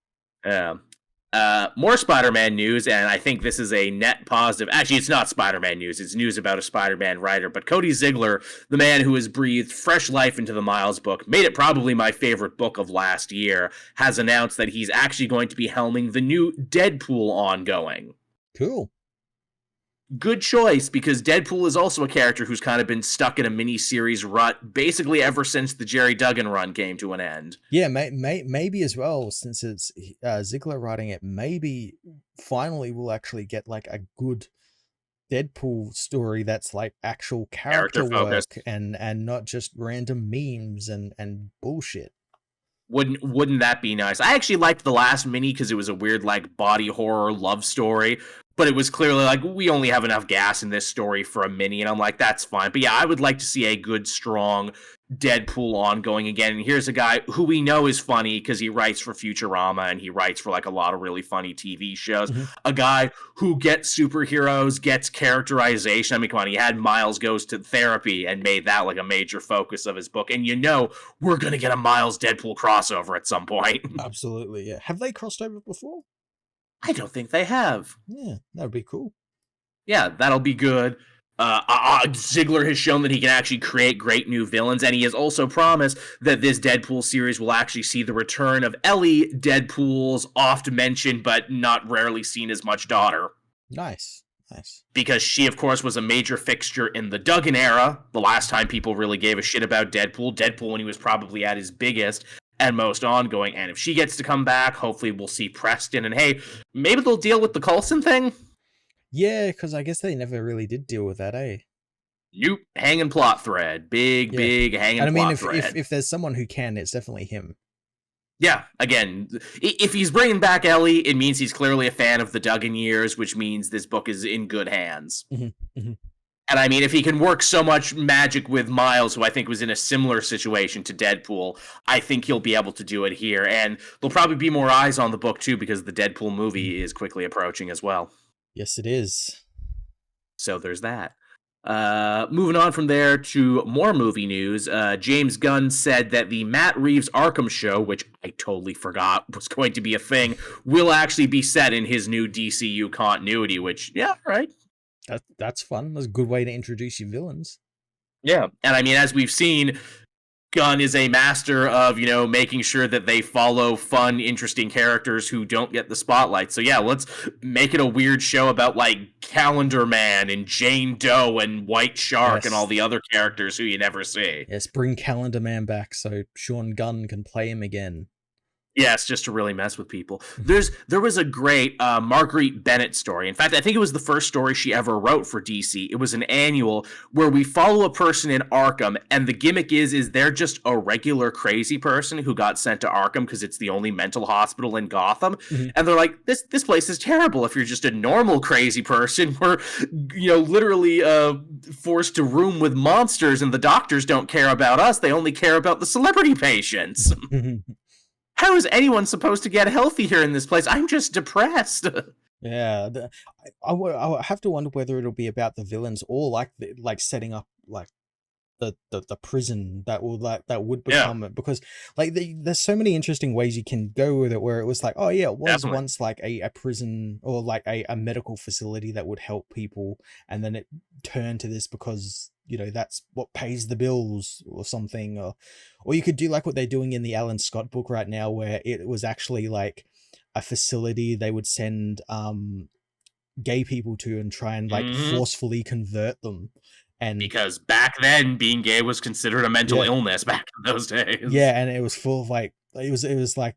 Yeah. More Spider-Man news, and I think this is a net positive. Actually, it's not Spider-Man news. It's news about a Spider-Man writer. But Cody Ziglar, the man who has breathed fresh life into the Miles book, made it probably my favorite book of last year, has announced that he's actually going to be helming the new Deadpool ongoing. Cool. Good choice, because Deadpool is also a character who's kind of been stuck in a mini-series rut basically ever since the Jerry Duggan run came to an end. Yeah, maybe as well, since it's Ziglar writing it, maybe finally we'll actually get like a good Deadpool story that's like actual character work and not just random memes and bullshit. Wouldn't that be nice? I actually liked the last mini because it was a weird like body horror love story, but it was clearly like, we only have enough gas in this story for a mini, and I'm like, that's fine. But yeah, I would like to see a good, strong Deadpool ongoing again. And here's a guy who we know is funny because he writes for Futurama and he writes for like a lot of really funny TV shows. Mm-hmm. A guy who gets superheroes, gets characterization. I mean, come on, he had Miles Goes to Therapy and made that like a major focus of his book. And we're going to get a Miles Deadpool crossover at some point. Absolutely, yeah. Have they crossed over before? I don't think they have. Yeah, that would be cool. Yeah, that'll be good. Ziglar has shown that he can actually create great new villains, and he has also promised that this Deadpool series will actually see the return of Ellie, Deadpool's oft-mentioned but not rarely seen as much daughter. Nice. Because she, of course, was a major fixture in the Duggan era, the last time people really gave a shit about Deadpool when he was probably at his biggest and most ongoing. And if she gets to come back, hopefully we'll see Preston, and hey, maybe they'll deal with the Coulson thing? Yeah, because I guess they never really did deal with that, eh? Nope. Hanging plot thread. Big hanging plot thread. And if there's someone who can, it's definitely him. Yeah, again, if he's bringing back Ellie, it means he's clearly a fan of the Duggan years, which means this book is in good hands. Mm-hmm. Mm-hmm. And I mean, if he can work so much magic with Miles, who I think was in a similar situation to Deadpool, I think he'll be able to do it here. And there'll probably be more eyes on the book, too, because the Deadpool movie is quickly approaching as well. Yes, it is. So there's that. Moving on from there to more movie news, James Gunn said that the Matt Reeves Arkham show, which I totally forgot was going to be a thing, will actually be set in his new DCU continuity, which, yeah, right. That's fun. That's a good way to introduce your villains. Yeah, and I mean, as we've seen, Gunn is a master of, making sure that they follow fun, interesting characters who don't get the spotlight. So yeah, let's make it a weird show about like Calendar Man and Jane Doe and White Shark and all the other characters who you never see. Yes, bring Calendar Man back so Sean Gunn can play him again. Yes, just to really mess with people. There was a great Marguerite Bennett story. In fact, I think it was the first story she ever wrote for DC. It was an annual where we follow a person in Arkham, and the gimmick is they're just a regular crazy person who got sent to Arkham because it's the only mental hospital in Gotham. Mm-hmm. And they're like, this place is terrible. If you're just a normal crazy person, we're literally forced to room with monsters, and the doctors don't care about us. They only care about the celebrity patients. How is anyone supposed to get healthy here in this place? I'm just depressed. Yeah, I have to wonder whether it'll be about the villains or like setting up like the prison that would become it, because like there's so many interesting ways you can go with it, where it was like, oh yeah, it was definitely once like a prison or like a medical facility that would help people, and then it turned to this because that's what pays the bills or something, or you could do like what they're doing in the Alan Scott book right now, where it was actually like a facility they would send gay people to and try and like forcefully convert them. And because back then being gay was considered a mental illness back in those days. Yeah, and it was full of like it was like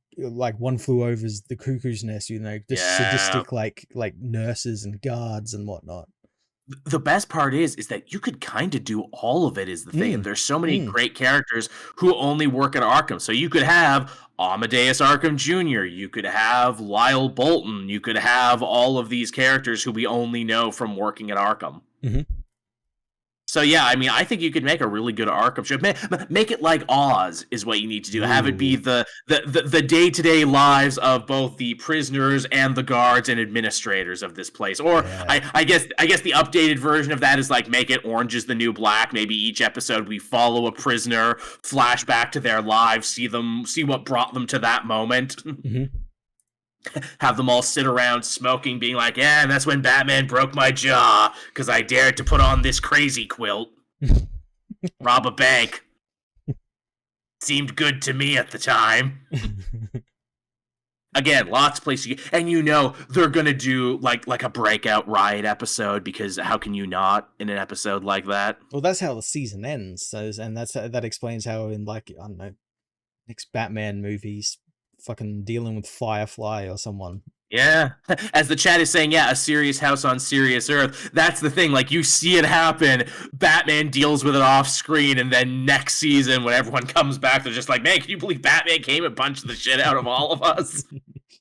One Flew Over the Cuckoo's Nest, just sadistic like nurses and guards and whatnot. The best part is that you could kind of do all of it is the thing. And there's so many great characters who only work at Arkham. So you could have Amadeus Arkham Jr., you could have Lyle Bolton, you could have all of these characters who we only know from working at Arkham. Mm-hmm. So yeah, I mean, I think you could make a really good Arkham show. Make it like Oz is what you need to do. Ooh. Have it be the day-to-day lives of both the prisoners and the guards and administrators of this place. Or I guess the updated version of that is like make it Orange is the New Black. Maybe each episode we follow a prisoner, flash back to their lives, see what brought them to that moment. Mm-hmm. Have them all sit around smoking, being like, yeah, and that's when Batman broke my jaw, because I dared to put on this crazy quilt. Rob a bank. Seemed good to me at the time. Again, lots of places, and they're gonna do like a breakout Riot episode, because how can you not in an episode like that? Well, that's how the season ends, and that explains how in, like, I don't know, next Batman movies, fucking dealing with Firefly or someone. Yeah, as the chat is saying, yeah, a serious house on serious earth. That's the thing. Like, you see it happen. Batman deals with it off screen, and then next season, when everyone comes back, they're just like, man, can you believe Batman came and punched the shit out of all of us?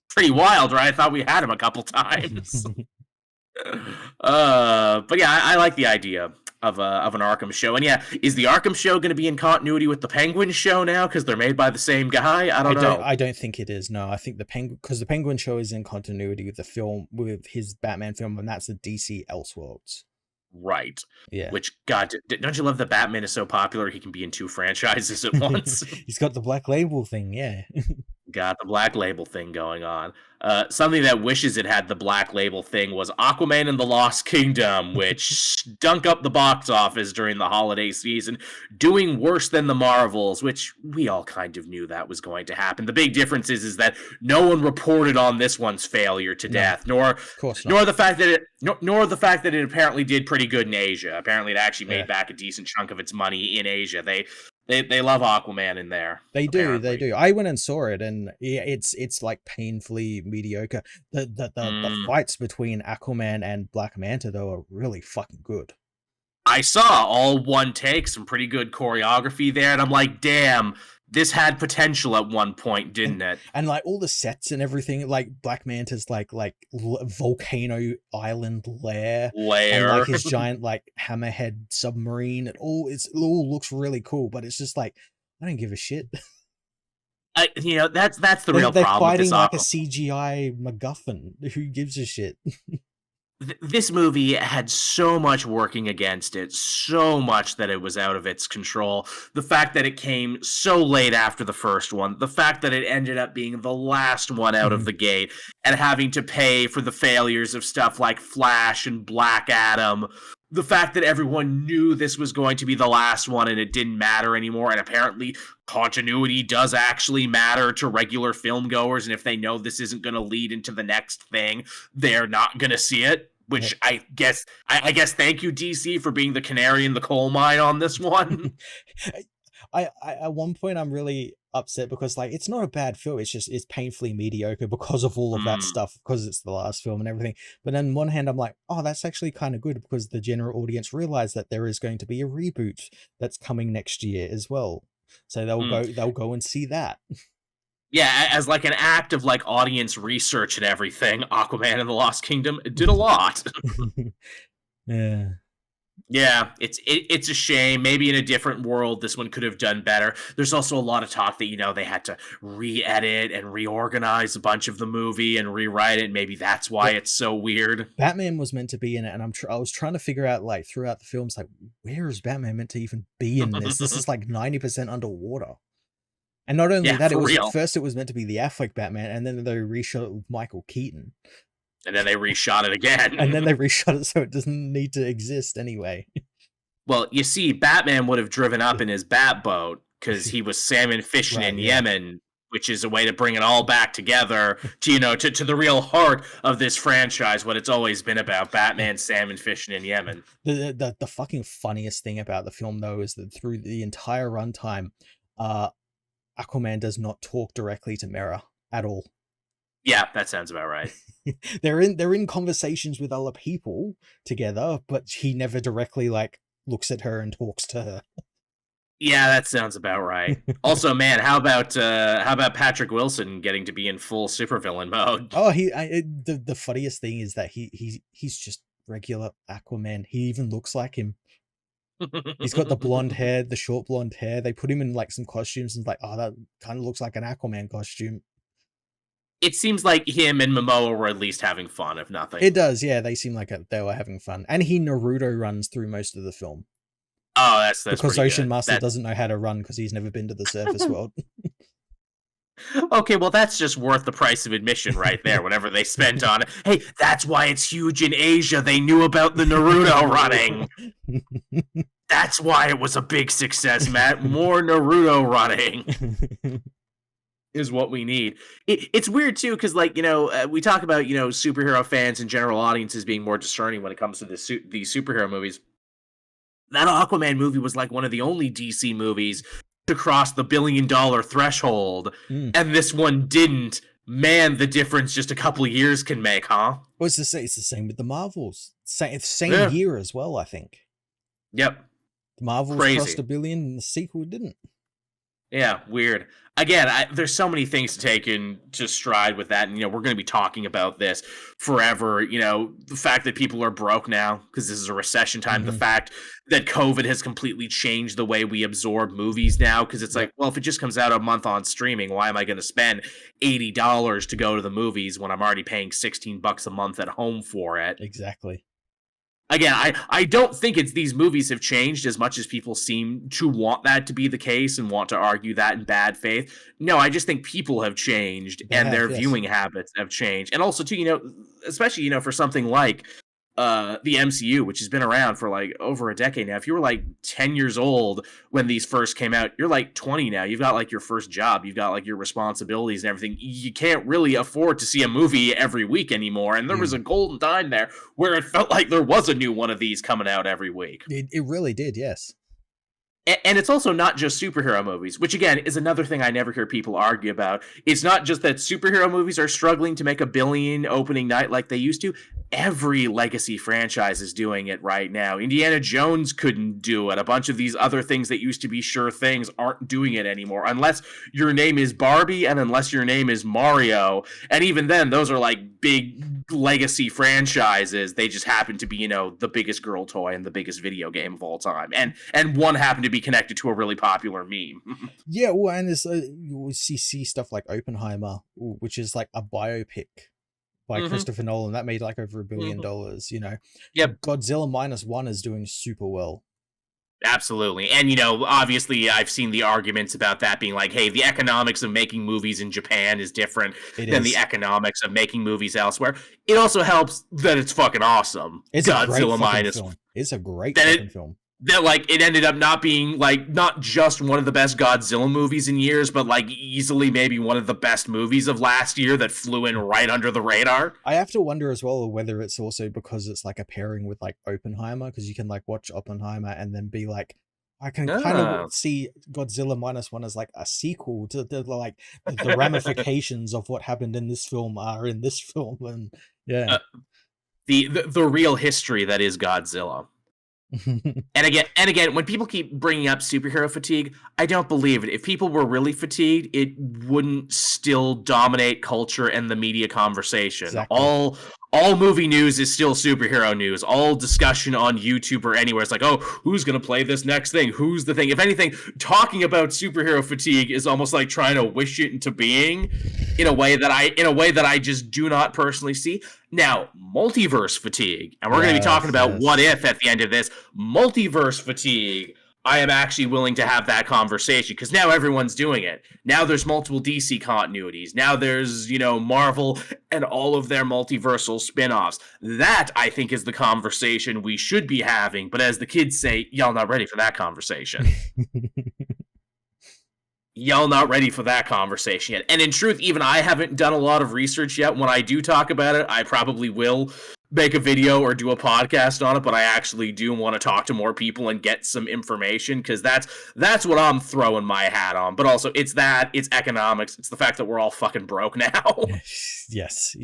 Pretty wild, right? I thought we had him a couple times. But yeah, I like the idea of an Arkham show. And yeah, is the Arkham show going to be in continuity with the Penguin show now, because they're made by the same guy? I don't know. I don't think it is. No, I think because the Penguin show is in continuity with the film, with his Batman film, and that's the DC Elseworlds. Right. Yeah. Which, God, don't you love that Batman is so popular he can be in 2 franchises at once? He's got the Black Label thing, yeah. Got the Black Label thing going on. Something that wishes it had the Black Label thing was Aquaman and the Lost Kingdom, which stunk up the box office during the holiday season, doing worse than the Marvels, which we all kind of knew that was going to happen. The big difference is that no one reported on this one's failure to death, nor the fact that it apparently did pretty good in Asia. Apparently, it actually made back a decent chunk of its money in Asia. They love Aquaman in there. They do. I went and saw it, and it's like painfully mediocre. The fights between Aquaman and Black Manta, though, are really fucking good. I saw all one take, some pretty good choreography there, and I'm like, damn, this had potential at one point, didn't it? And like all the sets and everything, like Black Manta's like volcano island lair, and like his giant like hammerhead submarine. It all looks really cool, but it's just like, I don't give a shit. That's the real problem. They're fighting like a CGI MacGuffin. Who gives a shit? This movie had so much working against it, so much that it was out of its control. The fact that it came so late after the first one, the fact that it ended up being the last one out of the gate, and having to pay for the failures of stuff like Flash and Black Adam, the fact that everyone knew this was going to be the last one and it didn't matter anymore, and apparently continuity does actually matter to regular film goers, and if they know this isn't going to lead into the next thing, they're not going to see it. Which I guess thank you, DC, for being the canary in the coal mine on this one. I at one point I'm really upset because like it's not a bad film, it's painfully mediocre because of all of that stuff, because it's the last film and everything. But on one hand I'm like, oh, that's actually kind of good, because the general audience realize that there is going to be a reboot that's coming next year as well, so they'll go and see that. Yeah, as like an act of like audience research and everything, Aquaman and the Lost Kingdom did a lot. Yeah, it's a shame. Maybe in a different world, this one could have done better. There's also a lot of talk that, they had to re-edit and reorganize a bunch of the movie and rewrite it. Maybe that's why it's so weird. Batman was meant to be in it, and I was trying to figure out, like, throughout the films, like, where is Batman meant to even be in this? This is like 90% underwater. And not only that, it was meant to be the Affleck Batman, and then they reshot it with Michael Keaton. And then they reshot it again. And then they reshot it so it doesn't need to exist anyway. Well, you see, Batman would have driven up in his bat boat because he was salmon fishing in Yemen, which is a way to bring it all back together to the real heart of this franchise, what it's always been about, Batman salmon fishing in Yemen. The fucking funniest thing about the film, though, is that through the entire runtime, Aquaman does not talk directly to Mera at all. Yeah, that sounds about right. They're in conversations with other people together, but he never directly like looks at her and talks to her. Yeah, that sounds about right. Also, man, how about Patrick Wilson getting to be in full supervillain mode? Oh, the funniest thing is that he's just regular Aquaman. He even looks like him. He's got the blonde hair, the short blonde hair. They put him in like some costumes and like, oh, that kind of looks like an Aquaman costume. It seems like him and Momoa were at least having fun, if nothing. It does, yeah. They seem like they were having fun. And he Naruto runs through most of the film. Oh, that's because Ocean Master doesn't know how to run because he's never been to the surface world. Okay, well, that's just worth the price of admission right there, whatever they spent on it. Hey, that's why it's huge in Asia. They knew about the Naruto running. That's why it was a big success, Matt. More Naruto running is what we need. It's weird, too, because, like, we talk about, superhero fans and general audiences being more discerning when it comes to these superhero movies. That Aquaman movie was, like, one of the only DC movies to cross the $1 billion threshold, and this one didn't. Man, the difference just a couple of years can make, huh? Well, it's the same with the Marvels. Same year as well, I think. Yep. The Marvels crossed $1 billion, and the sequel didn't. Yeah, weird. Again, there's so many things to take into stride with that, and we're going to be talking about this forever. The fact that people are broke now because this is a recession time. The fact that COVID has completely changed the way we absorb movies now, because it's like, well, if it just comes out a month on streaming, why am I going to spend $80 to go to the movies when I'm already paying $16 a month at home for it? Exactly. Again, I don't think it's these movies have changed as much as people seem to want that to be the case and want to argue that in bad faith. No, I just think people have changed and their viewing habits have changed. And also, too, especially, for something like the MCU, which has been around for like over a decade now. If you were like 10 years old when these first came out, you're like 20 now. You've got like your first job. You've got like your responsibilities and everything. You can't really afford to see a movie every week anymore. And there was a golden time there where it felt like there was a new one of these coming out every week. It really did, yes. And it's also not just superhero movies, which again is another thing I never hear people argue about. It's not just that superhero movies are struggling to make $1 billion opening night like they used to. Every legacy franchise is doing it right now. Indiana Jones couldn't do it. A bunch of these other things that used to be sure things aren't doing it anymore. Unless your name is Barbie and unless your name is Mario. And even then, those are like big legacy franchises. They just happen to be, the biggest girl toy and the biggest video game of all time. And one happened to be connected to a really popular meme. Yeah, well, and there's you see stuff like Oppenheimer, which is like a biopic by Christopher Nolan that made like over $1 billion. Yep. Godzilla -1 is doing super well. Absolutely. And, obviously I've seen the arguments about that being like, hey, the economics of making movies in Japan is different than the economics of making movies elsewhere. It also helps that it's fucking awesome. It's Godzilla -1. It's a great fucking film. That like it ended up not being like not just one of the best Godzilla movies in years, but like easily maybe one of the best movies of last year that flew in right under the radar. I have to wonder as well whether it's also because it's like a pairing with like Oppenheimer, because you can like watch Oppenheimer and then be like, I can kind of see Godzilla -1 as like a sequel to like the ramifications of what happened in this film are in this film, and the real history that is Godzilla. And again, when people keep bringing up superhero fatigue, I don't believe it. If people were really fatigued, it wouldn't still dominate culture and the media conversation. Exactly. All movie news is still superhero news. All discussion on YouTube or anywhere, it's like, oh, who's going to play this next thing? Who's the thing? If anything, talking about superhero fatigue is almost like trying to wish it into being in a way that I just do not personally see. Now, multiverse fatigue, and we're going to be talking about what if at the end of this. Multiverse fatigue, I am actually willing to have that conversation because now everyone's doing it. Now there's multiple DC continuities. Now there's, Marvel and all of their multiversal spin-offs. That, I think, is the conversation we should be having. But as the kids say, y'all not ready for that conversation. Y'all not ready for that conversation yet. And in truth, even I haven't done a lot of research yet. When I do talk about it, I probably will make a video or do a podcast on it, but I actually do want to talk to more people and get some information, because that's what I'm throwing my hat on. But also, it's economics, it's the fact that we're all fucking broke now. Yes.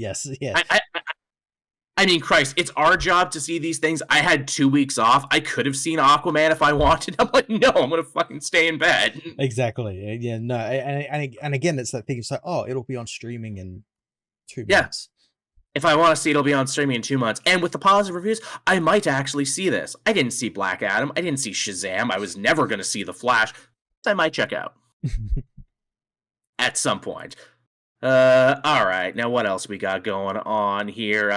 I mean, Christ, it's our job to see these things. I had 2 weeks off. I could have seen Aquaman if I wanted. I'm like, no, I'm going to fucking stay in bed. Exactly. Yeah, no. And again, it's that thing. It's like, oh, it'll be on streaming in 2 months. If I want to see it, it'll be on streaming in 2 months. And with the positive reviews, I might actually see this. I didn't see Black Adam. I didn't see Shazam. I was never going to see The Flash. I might check out. At some point. All right. Now, what else we got going on here?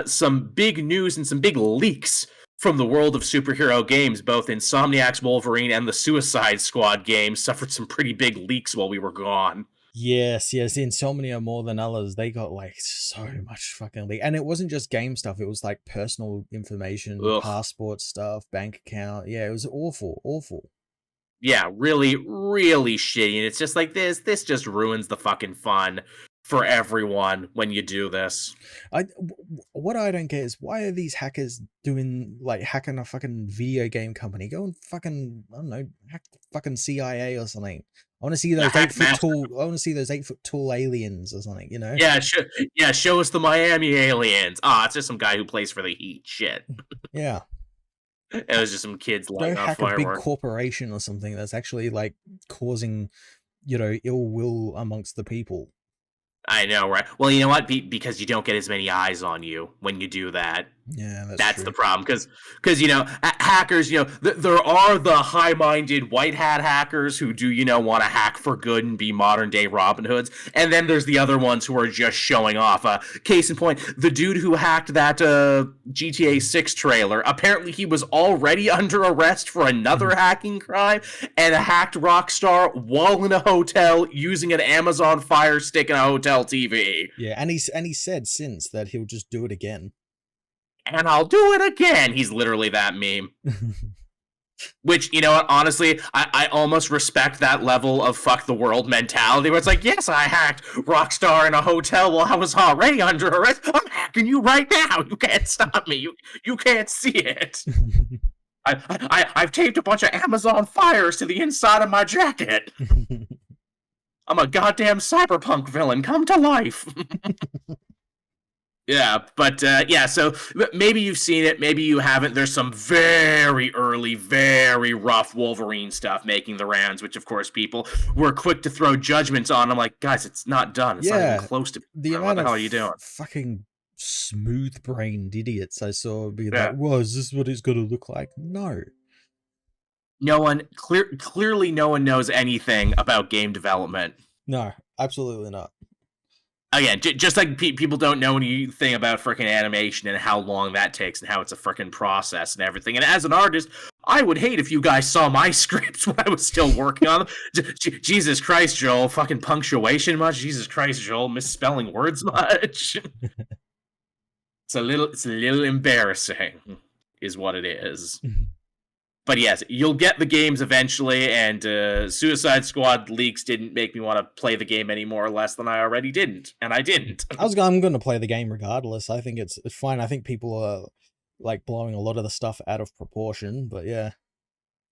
Some big news and some big leaks from the world of superhero games. Both Insomniac's Wolverine and the Suicide Squad games suffered some pretty big leaks while we were gone. Yes, Insomnia more than others. They got like so much fucking and it wasn't just game stuff. It was like personal information, Ugh. passport stuff, bank account. Yeah, it was awful, awful. Yeah, really, really shitty. And it's just like this just ruins the fucking fun for everyone when you do this. What I don't get is why are these hackers doing like hacking a fucking video game company? Go and fucking, I don't know, hack the fucking CIA or something. I want to see those 8-foot tall. I want to see those 8-foot tall aliens or something. You know? Yeah, show us the Miami aliens. It's just some guy who plays for the Heat. Shit. Yeah. It was just some kids lighting off hack fireworks. A big corporation or something that's actually like causing, ill will amongst the people. I know, right? Well, you know what? Because you don't get as many eyes on you when you do that. Yeah, that's the problem. Because hackers, there are the high-minded white hat hackers who do, want to hack for good and be modern-day Robin Hoods. And then there's the other ones who are just showing off. Case in point, the dude who hacked that GTA 6 trailer, apparently he was already under arrest for another hacking crime and hacked Rockstar while in a hotel using an Amazon Fire Stick and a hotel TV. Yeah, and he said since that he'll just do it again. And I'll do it again. He's literally that meme. Which, honestly, I almost respect that level of fuck the world mentality where it's like, yes, I hacked Rockstar in a hotel while I was already under arrest. I'm hacking you right now. You can't stop me. You can't see it. I've taped a bunch of Amazon Fires to the inside of my jacket. I'm a goddamn cyberpunk villain come to life. Yeah, but so maybe you've seen it, maybe you haven't. There's some very early, very rough Wolverine stuff making the rounds, which of course people were quick to throw judgments on. I'm like, guys, it's not done. It's not even close to what the hell are you doing? Fucking smooth-brained idiots I saw be like, well, is this what it's going to look like? No. No one, clearly no one knows anything about game development. No, absolutely not. Again, just like people don't know anything about freaking animation and how long that takes and how it's a freaking process and everything. And as an artist, I would hate if you guys saw my scripts when I was still working on them. Jesus Christ, Joel, fucking punctuation much? Jesus Christ, Joel, misspelling words much? It's a little embarrassing, is what it is. But yes, you'll get the games eventually, and Suicide Squad leaks didn't make me want to play the game any more or less than I already didn't, and I didn't. I'm going to play the game regardless. I think it's fine. I think people are like blowing a lot of the stuff out of proportion, but yeah.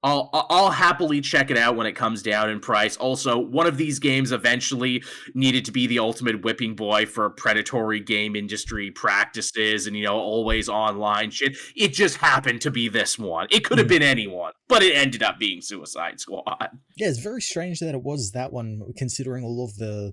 I'll happily check it out when it comes down in price. Also, one of these games eventually needed to be the ultimate whipping boy for predatory game industry practices and, always online shit. It just happened to be this one. It could have been anyone, but it ended up being Suicide Squad. Yeah, it's very strange that it was that one, considering all of the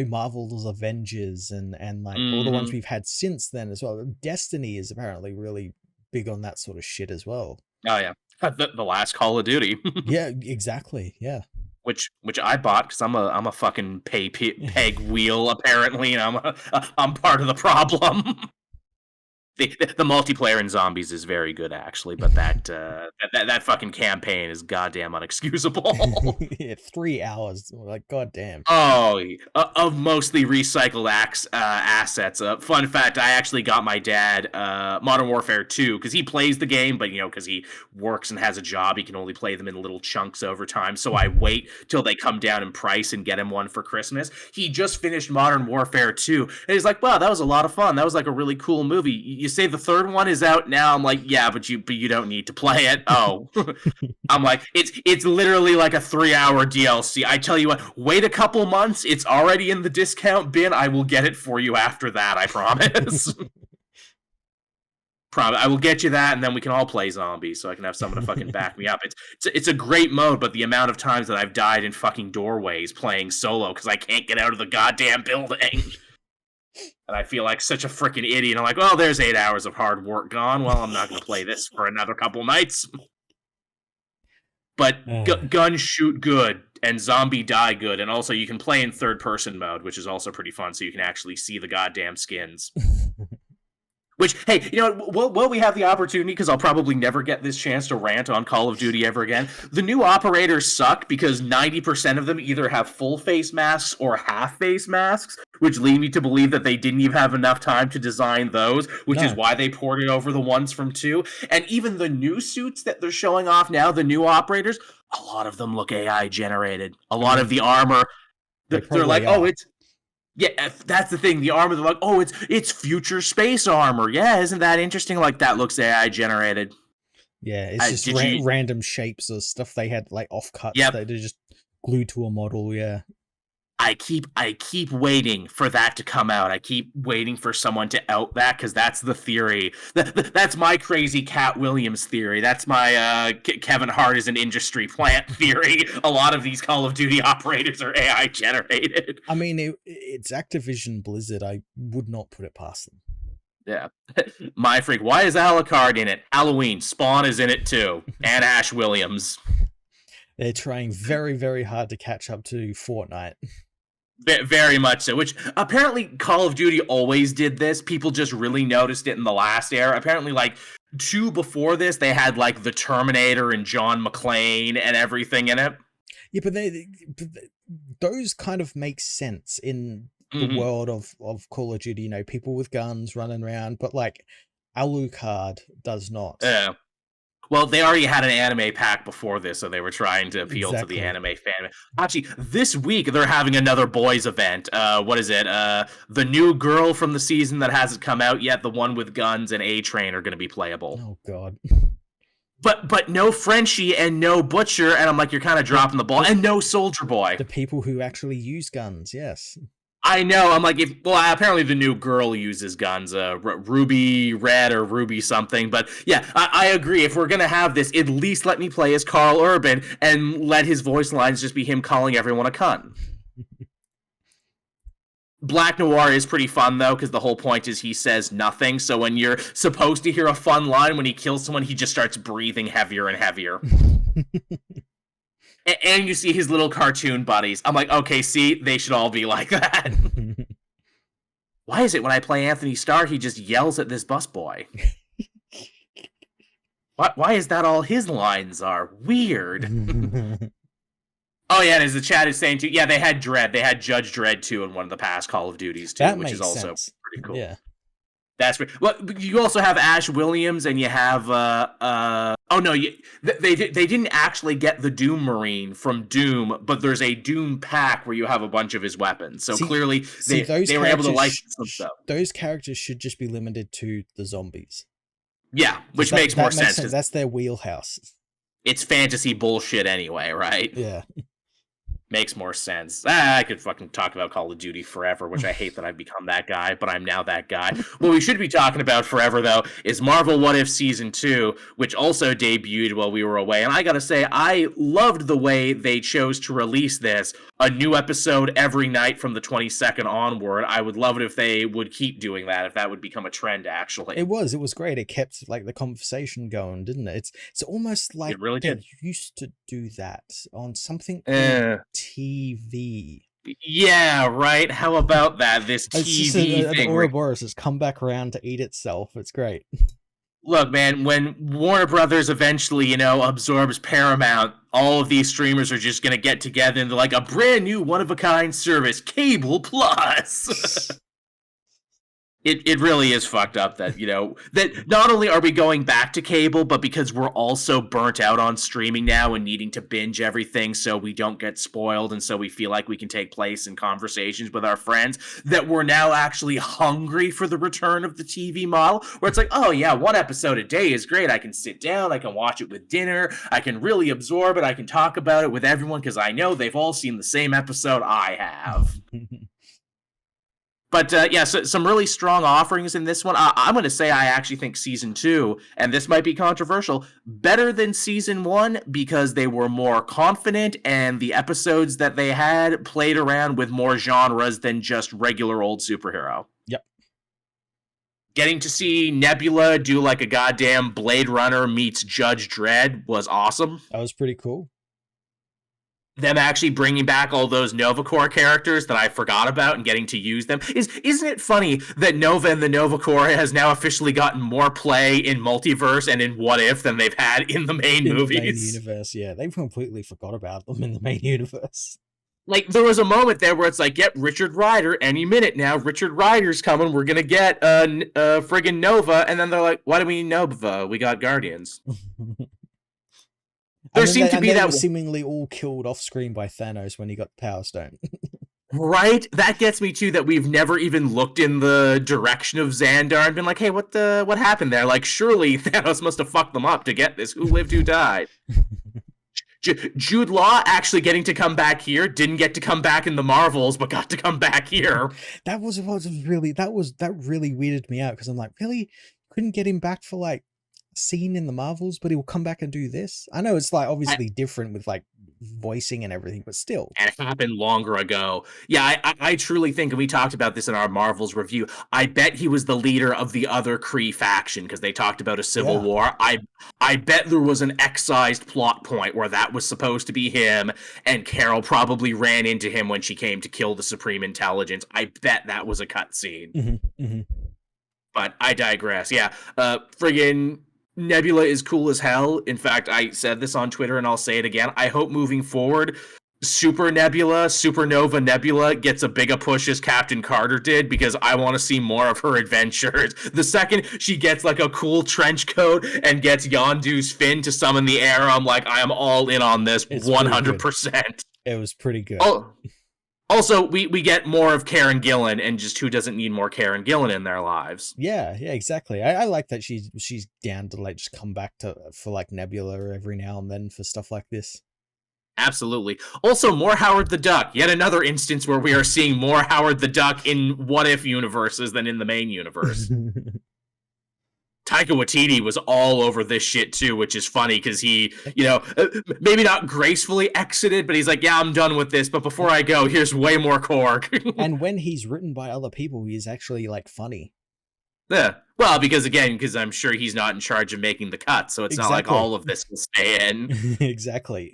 Marvel's Avengers and like all the ones we've had since then as well. Destiny is apparently really big on that sort of shit as well. Oh yeah, the last Call of Duty. Yeah, exactly. Yeah, which I bought because I'm a fucking peg wheel apparently, and I'm part of the problem. The multiplayer in Zombies is very good actually, but that fucking campaign is goddamn unexcusable. Yeah, 3 hours, like goddamn. Oh, of mostly recycled assets. Fun fact: I actually got my dad Modern Warfare 2 because he plays the game, but because he works and has a job, he can only play them in little chunks over time. So I wait till they come down in price and get him one for Christmas. He just finished Modern Warfare 2, and he's like, "Wow, that was a lot of fun. That was like a really cool movie." You say the third one is out now. I'm like, yeah, but you don't need to play it. Oh, I'm like, it's literally like a 3-hour DLC. I tell you what, wait a couple months. It's already in the discount bin. I will get it for you after that. I promise. I will get you that, and then we can all play zombies, so I can have someone to fucking back me up. It's a great mode, but the amount of times that I've died in fucking doorways playing solo because I can't get out of the goddamn building. And I feel like such a freaking idiot. I'm like, well, there's 8 hours of hard work gone. Well, I'm not going to play this for another couple nights. But gun shoot good and zombie die good. And also you can play in third person mode, which is also pretty fun. So you can actually see the goddamn skins. Which, hey, you know, will we have the opportunity, because I'll probably never get this chance to rant on Call of Duty ever again. The new operators suck because 90% of them either have full face masks or half face masks, which lead me to believe that they didn't even have enough time to design those, which is why they ported over the ones from 2. And even the new suits that they're showing off now, the new operators, a lot of them look AI generated. A lot of the armor, they're like, oh, it's... Yeah, that's the thing. The armor, they're like, oh, it's future space armor. Yeah, isn't that interesting? Like, that looks AI generated. Yeah, it's just random shapes or stuff they had, like, offcuts that they just glued to a model, yeah. I keep waiting for that to come out. I keep waiting for someone to out that, because that's the theory. That's my crazy Cat Williams theory. That's my Kevin Hart is an industry plant theory. A lot of these Call of Duty operators are AI generated. I mean, it's Activision Blizzard. I would not put it past them. Yeah. My freak. Why is Alucard in it? Halloween. Spawn is in it too. And Ash Williams. They're trying very, very hard to catch up to Fortnite. Very much so, which apparently Call of Duty always did this. People just really noticed it in the last era. Apparently, like, 2 before this, they had, like, the Terminator and John McClane and everything in it. Yeah, but those kind of make sense in the world of Call of Duty. You know, people with guns running around, but, like, Alucard does not. Yeah. Well, they already had an anime pack before this, so they were trying to appeal to the anime fan. Actually, this week they're having another boys event. What is it? The new girl from the season that hasn't come out yet, the one with guns and A-Train, are going to be playable. Oh, God. But no Frenchie and no Butcher, and I'm like, you're kind of dropping the ball. And no Soldier Boy. The people who actually use guns, yes. I know. I'm like, apparently the new girl uses guns, Ruby Red or Ruby something. But yeah, I agree. If we're gonna have this, at least let me play as Carl Urban and let his voice lines just be him calling everyone a cunt. Black Noir is pretty fun though, because the whole point is he says nothing. So when you're supposed to hear a fun line, when he kills someone, he just starts breathing heavier and heavier. And you see his little cartoon buddies. I'm like, okay, see, they should all be like that. Why is it when I play Anthony Starr, he just yells at this busboy? Why is that all his lines are? Weird. Oh, yeah, and as the chat is saying, too, yeah, they had Dredd. They had Judge Dredd, too, in one of the past Call of Duties, too, which is also pretty cool. Yeah. That's great. Well, you also have Ash Williams, and you have they didn't actually get the Doom Marine from Doom, but there's a Doom pack where you have a bunch of his weapons. So clearly they were able to license some stuff. Those characters should just be limited to the zombies. Yeah, which makes more sense. That's their wheelhouse. It's fantasy bullshit anyway, right? Yeah. Makes more sense. I could fucking talk about Call of Duty forever, which I hate that I've become that guy, but I'm now that guy. What we should be talking about forever, though, is Marvel What If Season 2, which also debuted while we were away. And I gotta say, I loved the way they chose to release this. A new episode every night from the 22nd onward. I would love it if they would keep doing that, if that would become a trend, actually. It was great. It kept, like, the conversation going, didn't it? It's almost like it really did. Used to do that on something TV. Yeah, right. How about that? This it's TV just thing. Ouroboros has come back around to eat itself. It's great. Look, man, when Warner Brothers eventually, absorbs Paramount, all of these streamers are just going to get together into like a brand new one-of-a-kind service, Cable Plus. It really is fucked up that, that not only are we going back to cable, but because we're also burnt out on streaming now and needing to binge everything so we don't get spoiled and so we feel like we can take place in conversations with our friends, that we're now actually hungry for the return of the TV model, where it's like, oh yeah, 1 episode a day is great. I can sit down, I can watch it with dinner, I can really absorb it, I can talk about it with everyone because I know they've all seen the same episode I have. But so some really strong offerings in this one. I'm going to say I actually think Season 2, and this might be controversial, better than Season 1 because they were more confident and the episodes that they had played around with more genres than just regular old superhero. Yep. Getting to see Nebula do like a goddamn Blade Runner meets Judge Dredd was awesome. That was pretty cool. them actually bringing back all those Nova Corps characters that I forgot about and getting to use them. Isn't it funny that Nova and the Nova Corps has now officially gotten more play in Multiverse and in What If than they've had in the main movies? The main universe, yeah. They've completely forgot about them in the main universe. Like, there was a moment there where it's like, yep, Richard Rider, any minute now, Richard Rider's coming, we're gonna get friggin' Nova, and then they're like, why do we need Nova? We got Guardians. There seemed to be that was seemingly all killed off screen by Thanos when he got the Power Stone. Right? That gets me too, that we've never even looked in the direction of Xandar and been like, hey, what happened there? Like, surely Thanos must have fucked them up to get this. Who lived, who died? Jude Law actually getting to come back here, didn't get to come back in the Marvels, but got to come back here. That really weirded me out, because I'm like, really? Couldn't get him back for like scene in the Marvels, but he will come back and do this? I know it's like obviously different with like voicing and everything, but still. And it happened longer ago. Yeah, I truly think, and we talked about this in our Marvels review, I bet he was the leader of the other Kree faction, because they talked about a civil war. I bet there was an excised plot point where that was supposed to be him, and Carol probably ran into him when she came to kill the Supreme Intelligence. I bet that was a cutscene. Mm-hmm, mm-hmm. But I digress. Yeah, friggin' Nebula is cool as hell. In fact, I said this on Twitter and I'll say it again. I hope moving forward, Supernova Nebula gets a bigger push as Captain Carter did, because I want to see more of her adventures. The second she gets like a cool trench coat and gets Yondu's fin to summon the air, I'm like, I am all in on this. It's 100%. It was pretty good. Oh. Also, we get more of Karen Gillan, and just who doesn't need more Karen Gillan in their lives? Yeah, exactly. I like that she's down to like just come back for like Nebula every now and then for stuff like this. Absolutely. Also, more Howard the Duck. Yet another instance where we are seeing more Howard the Duck in What If universes than in the main universe. Taika Waititi was all over this shit too, which is funny because he, maybe not gracefully exited, but he's like, yeah, I'm done with this, but before I go, here's way more Korg. And when he's written by other people, he's actually like funny. Yeah. Well, because I'm sure he's not in charge of making the cut, so it's not like all of this will stay in. Exactly.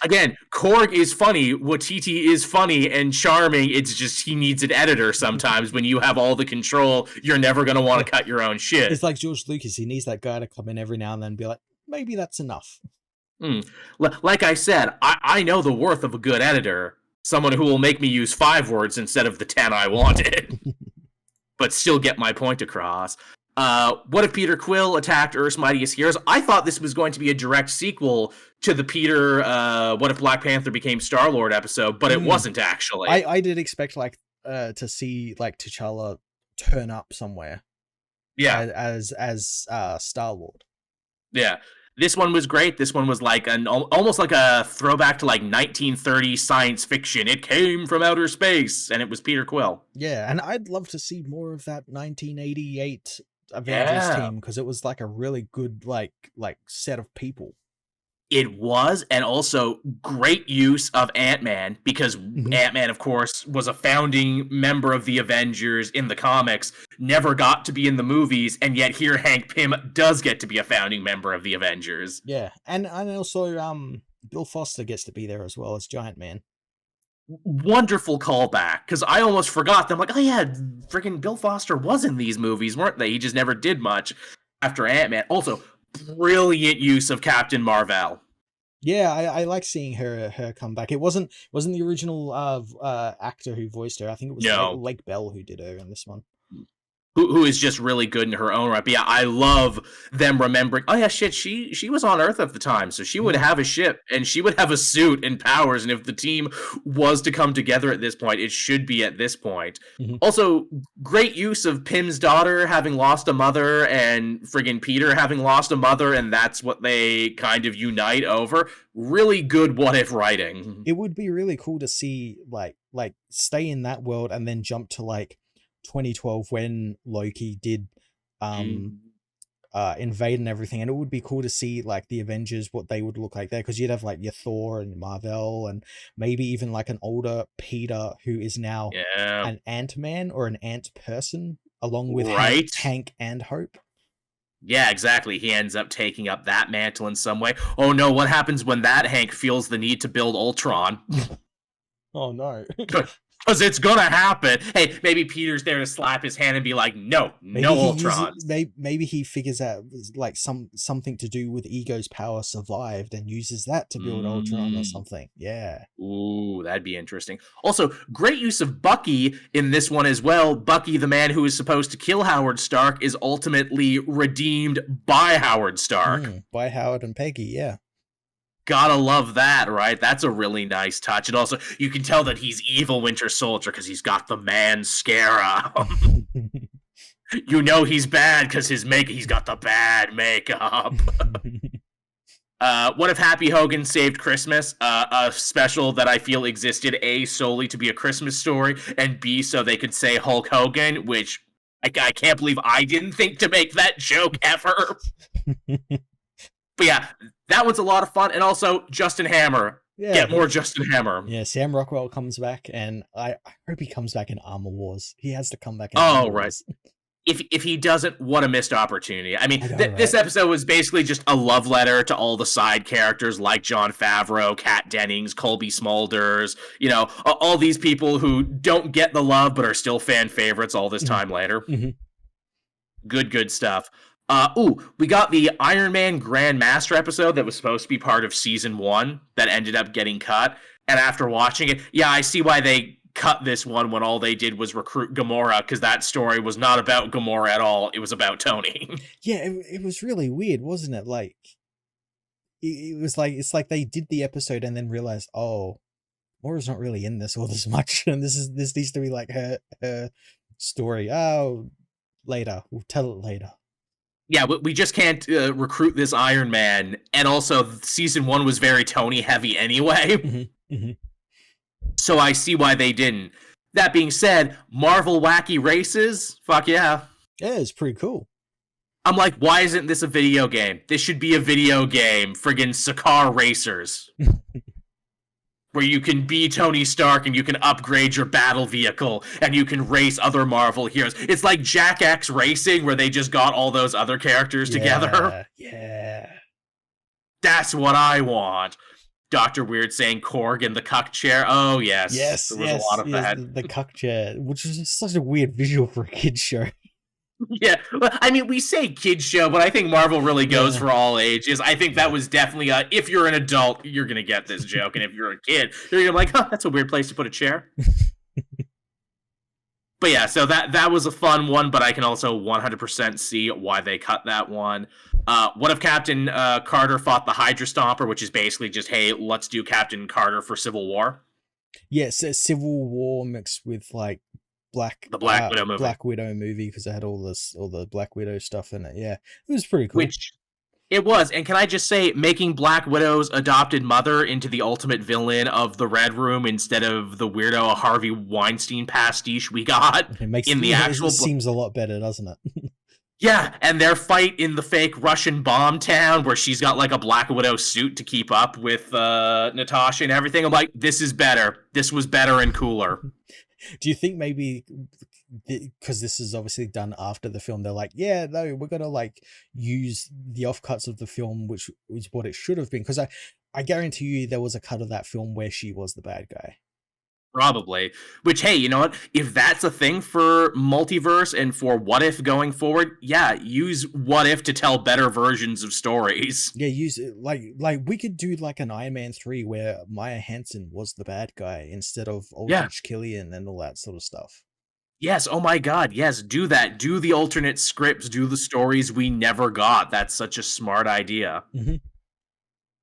Again, Korg is funny, Waititi is funny and charming, it's just he needs an editor sometimes. When you have all the control, you're never going to want to cut your own shit. It's like George Lucas, he needs that guy to come in every now and then and be like, maybe that's enough. Like I said, I know the worth of a good editor, someone who will make me use 5 words instead of the 10 I wanted. But still get my point across. What if Peter Quill attacked Earth's Mightiest Heroes? I thought this was going to be a direct sequel to the Peter What If Black Panther Became Star-Lord episode, but it wasn't actually. I did expect to see like T'Challa turn up somewhere. Yeah. As Star-Lord. Yeah. This one was great. This one was like almost like a throwback to like 1930s science fiction. It came from outer space, and it was Peter Quill. Yeah, and I'd love to see more of that 1988 Avengers team, because it was like a really good like set of people. It was, and also great use of Ant-Man, because Ant-Man, of course, was a founding member of the Avengers in the comics, never got to be in the movies, and yet here Hank Pym does get to be a founding member of the Avengers. Yeah, and also Bill Foster gets to be there as well as Giant Man. Wonderful callback, because I almost forgot them. Like, oh yeah, freaking Bill Foster was in these movies, weren't they? He just never did much after Ant-Man. Also, brilliant use of Captain Marvel. Yeah, I like seeing her come back. It wasn't the original actor who voiced her. I think it was Lake Bell who did her in this one. Who is just really good in her own right. But yeah, I love them remembering, oh yeah, shit, she was on Earth at the time, so she would have a ship, and she would have a suit and powers, and if the team was to come together at this point, it should be at this point. Also, great use of Pym's daughter having lost a mother, and friggin' Peter having lost a mother, and that's what they kind of unite over. Really good what-if writing. It would be really cool to see, like stay in that world and then jump to, like, 2012 when Loki did invade and everything, and it would be cool to see like the Avengers, what they would look like there, because you'd have like your Thor and Marvel, and maybe even like an older Peter who is now an Ant-Man or an Ant person, along with Hank and Hope. Yeah, exactly. He ends up taking up that mantle in some way. Oh no, what happens when that Hank feels the need to build Ultron? Oh no. Because it's gonna happen. Hey, maybe Peter's there to slap his hand and be like, no Ultrons. Maybe he figures out like something to do with Ego's power survived and uses that to build Ultron or something. Yeah. Ooh, that'd be interesting. Also, great use of Bucky in this one as well. Bucky, the man who is supposed to kill Howard Stark, is ultimately redeemed by Howard Stark. By Howard and Peggy, yeah. Gotta love that, right? That's a really nice touch. And also, you can tell that he's evil Winter Soldier because he's got the man scarab. You know he's bad because he's got the bad makeup. What if Happy Hogan Saved Christmas? A special that I feel existed, A, solely to be a Christmas story, and B, so they could say Hulk Hogan, which I can't believe I didn't think to make that joke ever. But yeah, that one's a lot of fun. And also, Justin Hammer. Yeah. Get more Justin Hammer. Yeah, Sam Rockwell comes back, and I hope he comes back in Armor Wars. He has to come back in Armor Wars. If he doesn't, what a missed opportunity. I mean, this episode was basically just a love letter to all the side characters like Jon Favreau, Kat Dennings, Colby Smulders, you know, all these people who don't get the love but are still fan favorites all this time later. Good stuff. We got the Iron Man Grand Master episode that was supposed to be part of season 1 that ended up getting cut. And after watching it, yeah, I see why they cut this one when all they did was recruit Gamora, because that story was not about Gamora at all. It was about Tony. Yeah, it was really weird, wasn't it? Like, it was like, it's like they did the episode and then realized, oh, Gamora's not really in this all this much, and this needs to be like her story. Oh, later, we'll tell it later. Yeah, we just can't recruit this Iron Man, and also season 1 was very Tony heavy anyway. So I see why they didn't. That being said, Marvel Wacky Races, fuck yeah. Yeah, it's pretty cool. I'm like, why isn't this a video game? This should be a video game, friggin' Sakaar Racers. Where you can be Tony Stark and you can upgrade your battle vehicle and you can race other Marvel heroes. It's like Jack X Racing, where they just got all those other characters together. Yeah. That's what I want. Dr. Weird saying Korg in the cuck chair. Oh, yes. Yes, there was a lot of that. The cuck chair, which is such a weird visual for a kid's show. Yeah, I mean, we say kids show, but I think Marvel really goes for all ages. I think that was definitely if you're an adult, you're going to get this joke. And if you're a kid, you're going to be like, oh, that's a weird place to put a chair. But yeah, so that was a fun one, but I can also 100% see why they cut that one. What if Captain Carter fought the Hydra Stomper, which is basically just, hey, let's do Captain Carter for Civil War? Yes, yeah, Civil War mixed with like the Black Widow movie. Black Widow movie, because it had all the Black Widow stuff in it. Yeah, it was pretty cool. Which it was, and can I just say, making Black Widow's adopted mother into the ultimate villain of the Red Room instead of the weirdo Harvey Weinstein pastiche we got in the actual. It seems a lot better, doesn't it? Yeah, and their fight in the fake Russian bomb town where she's got like a Black Widow suit to keep up with Natasha and everything. I'm like, this is better. This was better and cooler. Do you think maybe because this is obviously done after the film, they're like, yeah, no, we're gonna like use the offcuts of the film, which was what it should have been? Because I guarantee you there was a cut of that film where she was the bad guy. Probably. Which, hey, you know what? If that's a thing for Multiverse and for What If going forward, yeah, use What If to tell better versions of stories. Yeah, use it like we could do like an Iron Man 3 where Maya Hansen was the bad guy instead of Aldrich Killian and all that sort of stuff. Yes, oh my god, yes, do that. Do the alternate scripts, do the stories we never got. That's such a smart idea.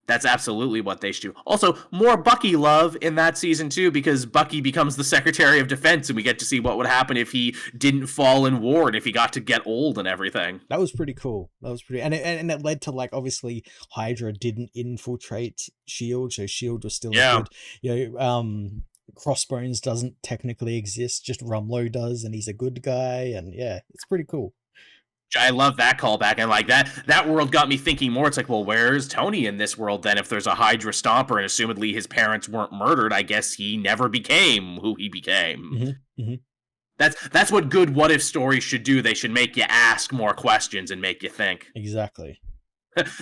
That's absolutely what they should do. Also, more Bucky love in that season too, because Bucky becomes the Secretary of Defense, and we get to see what would happen if he didn't fall in war and if he got to get old and everything. That was pretty cool. And it led to, like, obviously Hydra didn't infiltrate SHIELD, so SHIELD was still good. You know, Crossbones doesn't technically exist, just Rumlow does, and he's a good guy, and yeah, it's pretty cool. I love that callback, and like that world got me thinking more. It's like, well, where's Tony in this world then? If there's a Hydra Stomper and assumedly his parents weren't murdered, I guess he never became who he became. That's what good what if stories should do. They should make you ask more questions and make you think. Exactly.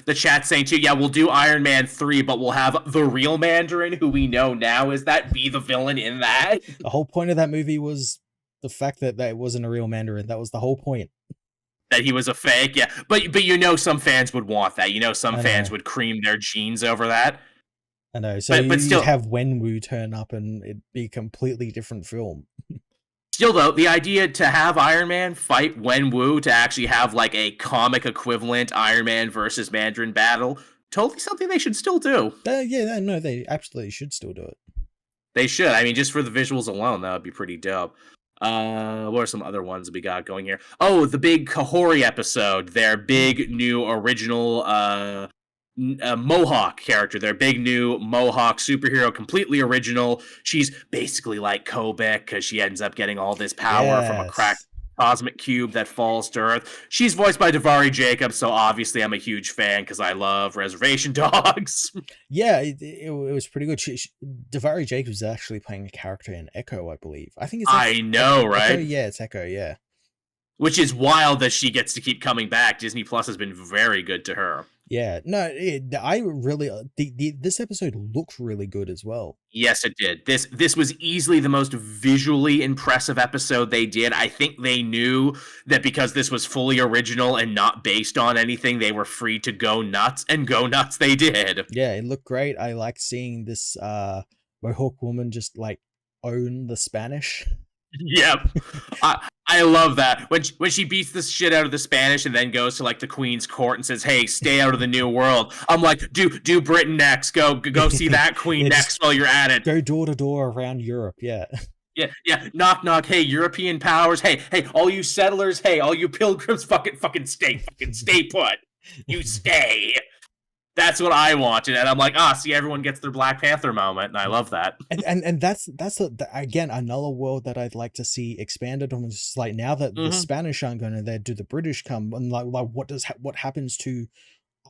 The chat's saying too, yeah, we'll do Iron Man 3, but we'll have the real Mandarin, who we know now is that, be the villain in that. The whole point of that movie was the fact that it wasn't a real Mandarin. That was the whole point. That he was a fake, yeah. But you know some fans would want that. You know some fans would cream their jeans over that. I know. So but still have Wenwu turn up and it'd be a completely different film. Still, though, the idea to have Iron Man fight Wenwu to actually have like a comic equivalent Iron Man versus Mandarin battle, totally something they should still do. No, they absolutely should still do it. They should. I mean, just for the visuals alone, that would be pretty dope. What are some other ones we got going here? Oh, the big Kahori episode. Their big new original Mohawk character. Their big new Mohawk superhero, completely original. She's basically like Kobek because she ends up getting all this power from a cracked cosmic cube that falls to Earth. She's voiced by Davari Jacobs, so obviously I'm a huge fan because I love Reservation Dogs. Yeah, it was pretty good. Davari Jacobs is actually playing a character in Echo, I believe. I think it's I know, right? Echo? Yeah, it's Echo, yeah. Which is wild that she gets to keep coming back. Disney Plus has been very good to her. Yeah, no, I really this episode looked really good as well. Yes, it did. This was easily the most visually impressive episode they did. I think they knew that because this was fully original and not based on anything, they were free to go nuts, and go nuts they did. Yeah, it looked great. I liked seeing this Mohawk woman just like own the Spanish. Yep. I love that. When she beats the shit out of the Spanish and then goes to like the Queen's court and says, "Hey, stay out of the New World." I'm like, do Britain next. Go see that Queen next while you're at it. Go door to door around Europe, yeah. Yeah. Knock knock. Hey, European powers. Hey, all you settlers. Hey, all you pilgrims. Fucking stay put. You stay. That's what I wanted, and I'm like, see, everyone gets their Black Panther moment, and I love that. And that's again another world that I'd like to see expanded on. It's like now that the Spanish aren't going to there, do the British come? And like what happens to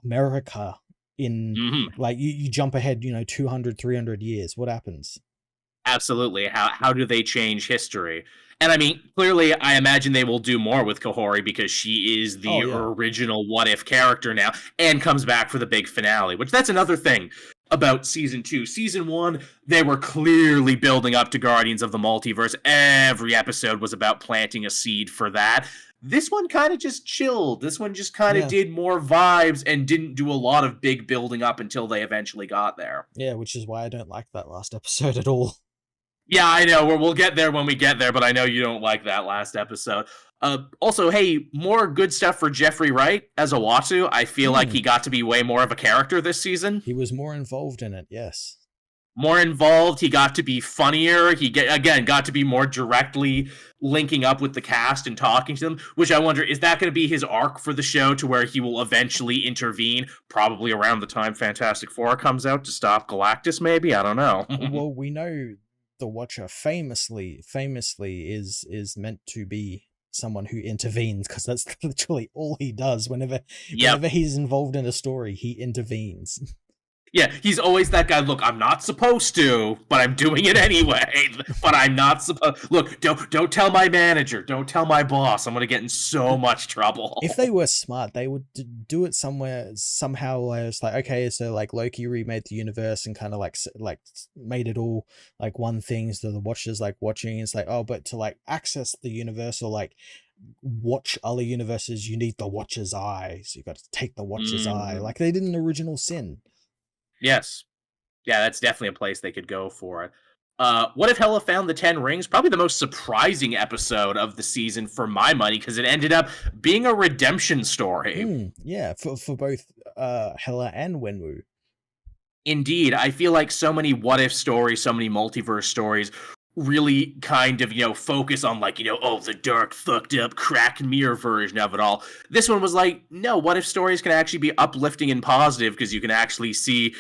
America in like you jump ahead, 200, 300 years? What happens? Absolutely. How do they change history? And I mean, clearly, I imagine they will do more with Kahori because she is the original What If character now and comes back for the big finale, which that's another thing about Season 2. Season 1, they were clearly building up to Guardians of the Multiverse. Every episode was about planting a seed for that. This one kind of just chilled. This one just kind of did more vibes and didn't do a lot of big building up until they eventually got there. Yeah, which is why I don't like that last episode at all. Yeah, I know. We'll get there when we get there, but I know you don't like that last episode. Also, hey, more good stuff for Jeffrey Wright as Uatu. I feel like he got to be way more of a character this season. He was more involved in it, yes. More involved. He got to be funnier. He got to be more directly linking up with the cast and talking to them, which I wonder, is that going to be his arc for the show to where he will eventually intervene, probably around the time Fantastic Four comes out to stop Galactus, maybe? I don't know. Well, we know the Watcher famously is meant to be someone who intervenes, because that's literally all he does. Whenever he's involved in a story, he intervenes. Yeah, he's always that guy. Look, I'm not supposed to, but I'm doing it anyway. But I'm not supposed. Look, don't tell my manager. Don't tell my boss. I'm gonna get in so much trouble. If they were smart, they would do it somehow. Where it's like, okay, so like Loki remade the universe and kind of like made it all like one thing. So the Watchers like watching. It's like, oh, but to like access the universe or like watch other universes, you need the Watcher's eye. So you got to take the Watcher's eye, like they did in Original Sin. Yes. Yeah, that's definitely a place they could go for it. What if Hela found the 10 rings? Probably the most surprising episode of the season for my money, because it ended up being a redemption story. Yeah, for both Hela and Wenwu. Indeed. I feel like so many what if stories, so many multiverse stories really kind of, focus on like, the dark, fucked up, cracked mirror version of it all. This one was like, no, what if stories can actually be uplifting and positive, because you can actually see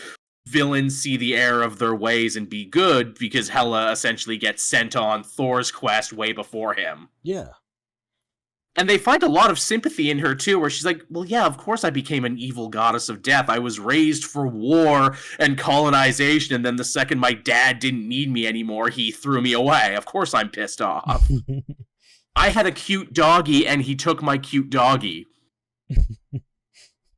villains see the error of their ways and be good, because Hela essentially gets sent on Thor's quest way before him. Yeah. And they find a lot of sympathy in her, too, where she's like, well, yeah, of course I became an evil goddess of death. I was raised for war and colonization, and then the second my dad didn't need me anymore, he threw me away. Of course I'm pissed off. I had a cute doggy and he took my cute doggy.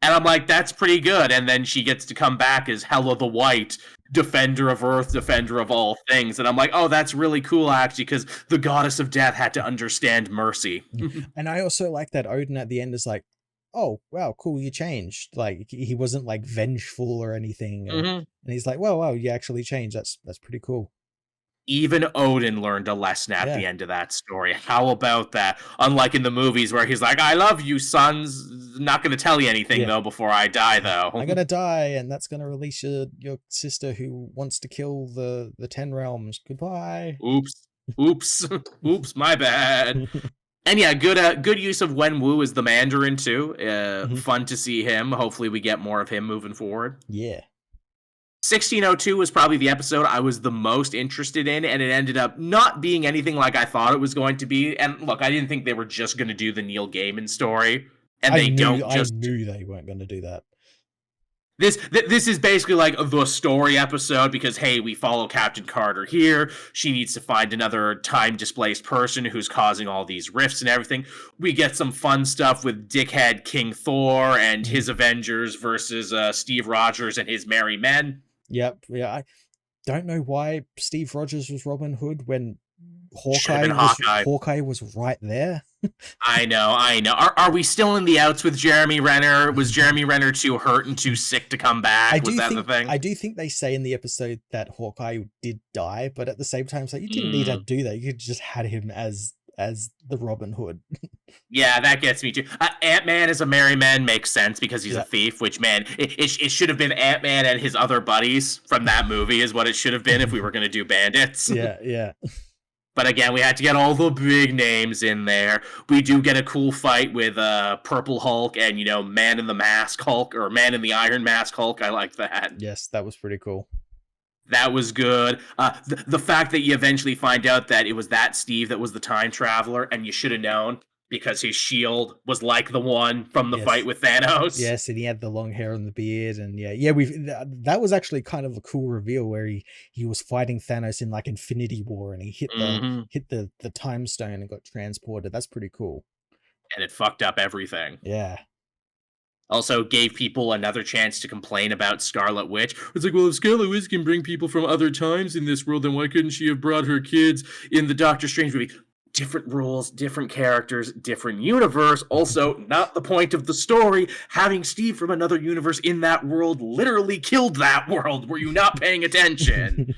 And I'm like, that's pretty good. And then she gets to come back as Hela the White, defender of Earth, defender of all things. And I'm like, oh, that's really cool, actually, because the goddess of death had to understand mercy. And I also like that Odin at the end is like, oh, wow, cool, you changed. Like, he wasn't like vengeful or anything. And he's like, well, wow, you actually changed. That's pretty cool. Even Odin learned a lesson at the end of that story. How about that? Unlike in the movies where he's like, I love you, sons. Not going to tell you anything, though, before I die, though. I'm going to die, and that's going to release your sister who wants to kill the 10 realms. Goodbye. Oops, my bad. And yeah, good use of Wenwu as the Mandarin, too. Fun to see him. Hopefully we get more of him moving forward. Yeah. 1602 was probably the episode I was the most interested in, and it ended up not being anything like I thought it was going to be. And look, I didn't think they were just going to do the Neil Gaiman story, and I knew they weren't going to do that. This is basically like the story episode because, hey, we follow Captain Carter here. She needs to find another time-displaced person who's causing all these rifts and everything. We get some fun stuff with dickhead King Thor and his Avengers versus Steve Rogers and his Merry Men. Yep. Yeah, I don't know why Steve Rogers was Robin Hood when Hawkeye was right there. I know. Are we still in the outs with Jeremy Renner? Was Jeremy Renner too hurt and too sick to come back? Was that the thing? I do think they say in the episode that Hawkeye did die, but at the same time, it's like, you didn't need to do that. You could just had him as the Robin Hood. Yeah, that gets me too. Ant-Man as a Merry Man makes sense because he's a thief, which, man, it should have been Ant-Man and his other buddies from that movie is what it should have been if we were going to do bandits. Yeah. But again, we had to get all the big names in there. We do get a cool fight with Purple Hulk and, Man in the Mask Hulk, or Man in the Iron Mask Hulk. I like that. Yes, that was pretty cool. That was good. The fact that you eventually find out that it was that Steve that was the time traveler, and you should have known because his shield was like the one from the fight with Thanos. Yes, and he had the long hair and the beard, and that was actually kind of a cool reveal where he was fighting Thanos in like Infinity War, and he hit the time stone and got transported. That's pretty cool. And it fucked up everything. Yeah. Also gave people another chance to complain about Scarlet Witch. It's like, well, if Scarlet Witch can bring people from other times in this world, then why couldn't she have brought her kids in the Doctor Strange movie? Different rules, different characters, different universe. Also, not the point of the story. Having Steve from another universe in that world literally killed that world. Were you not paying attention?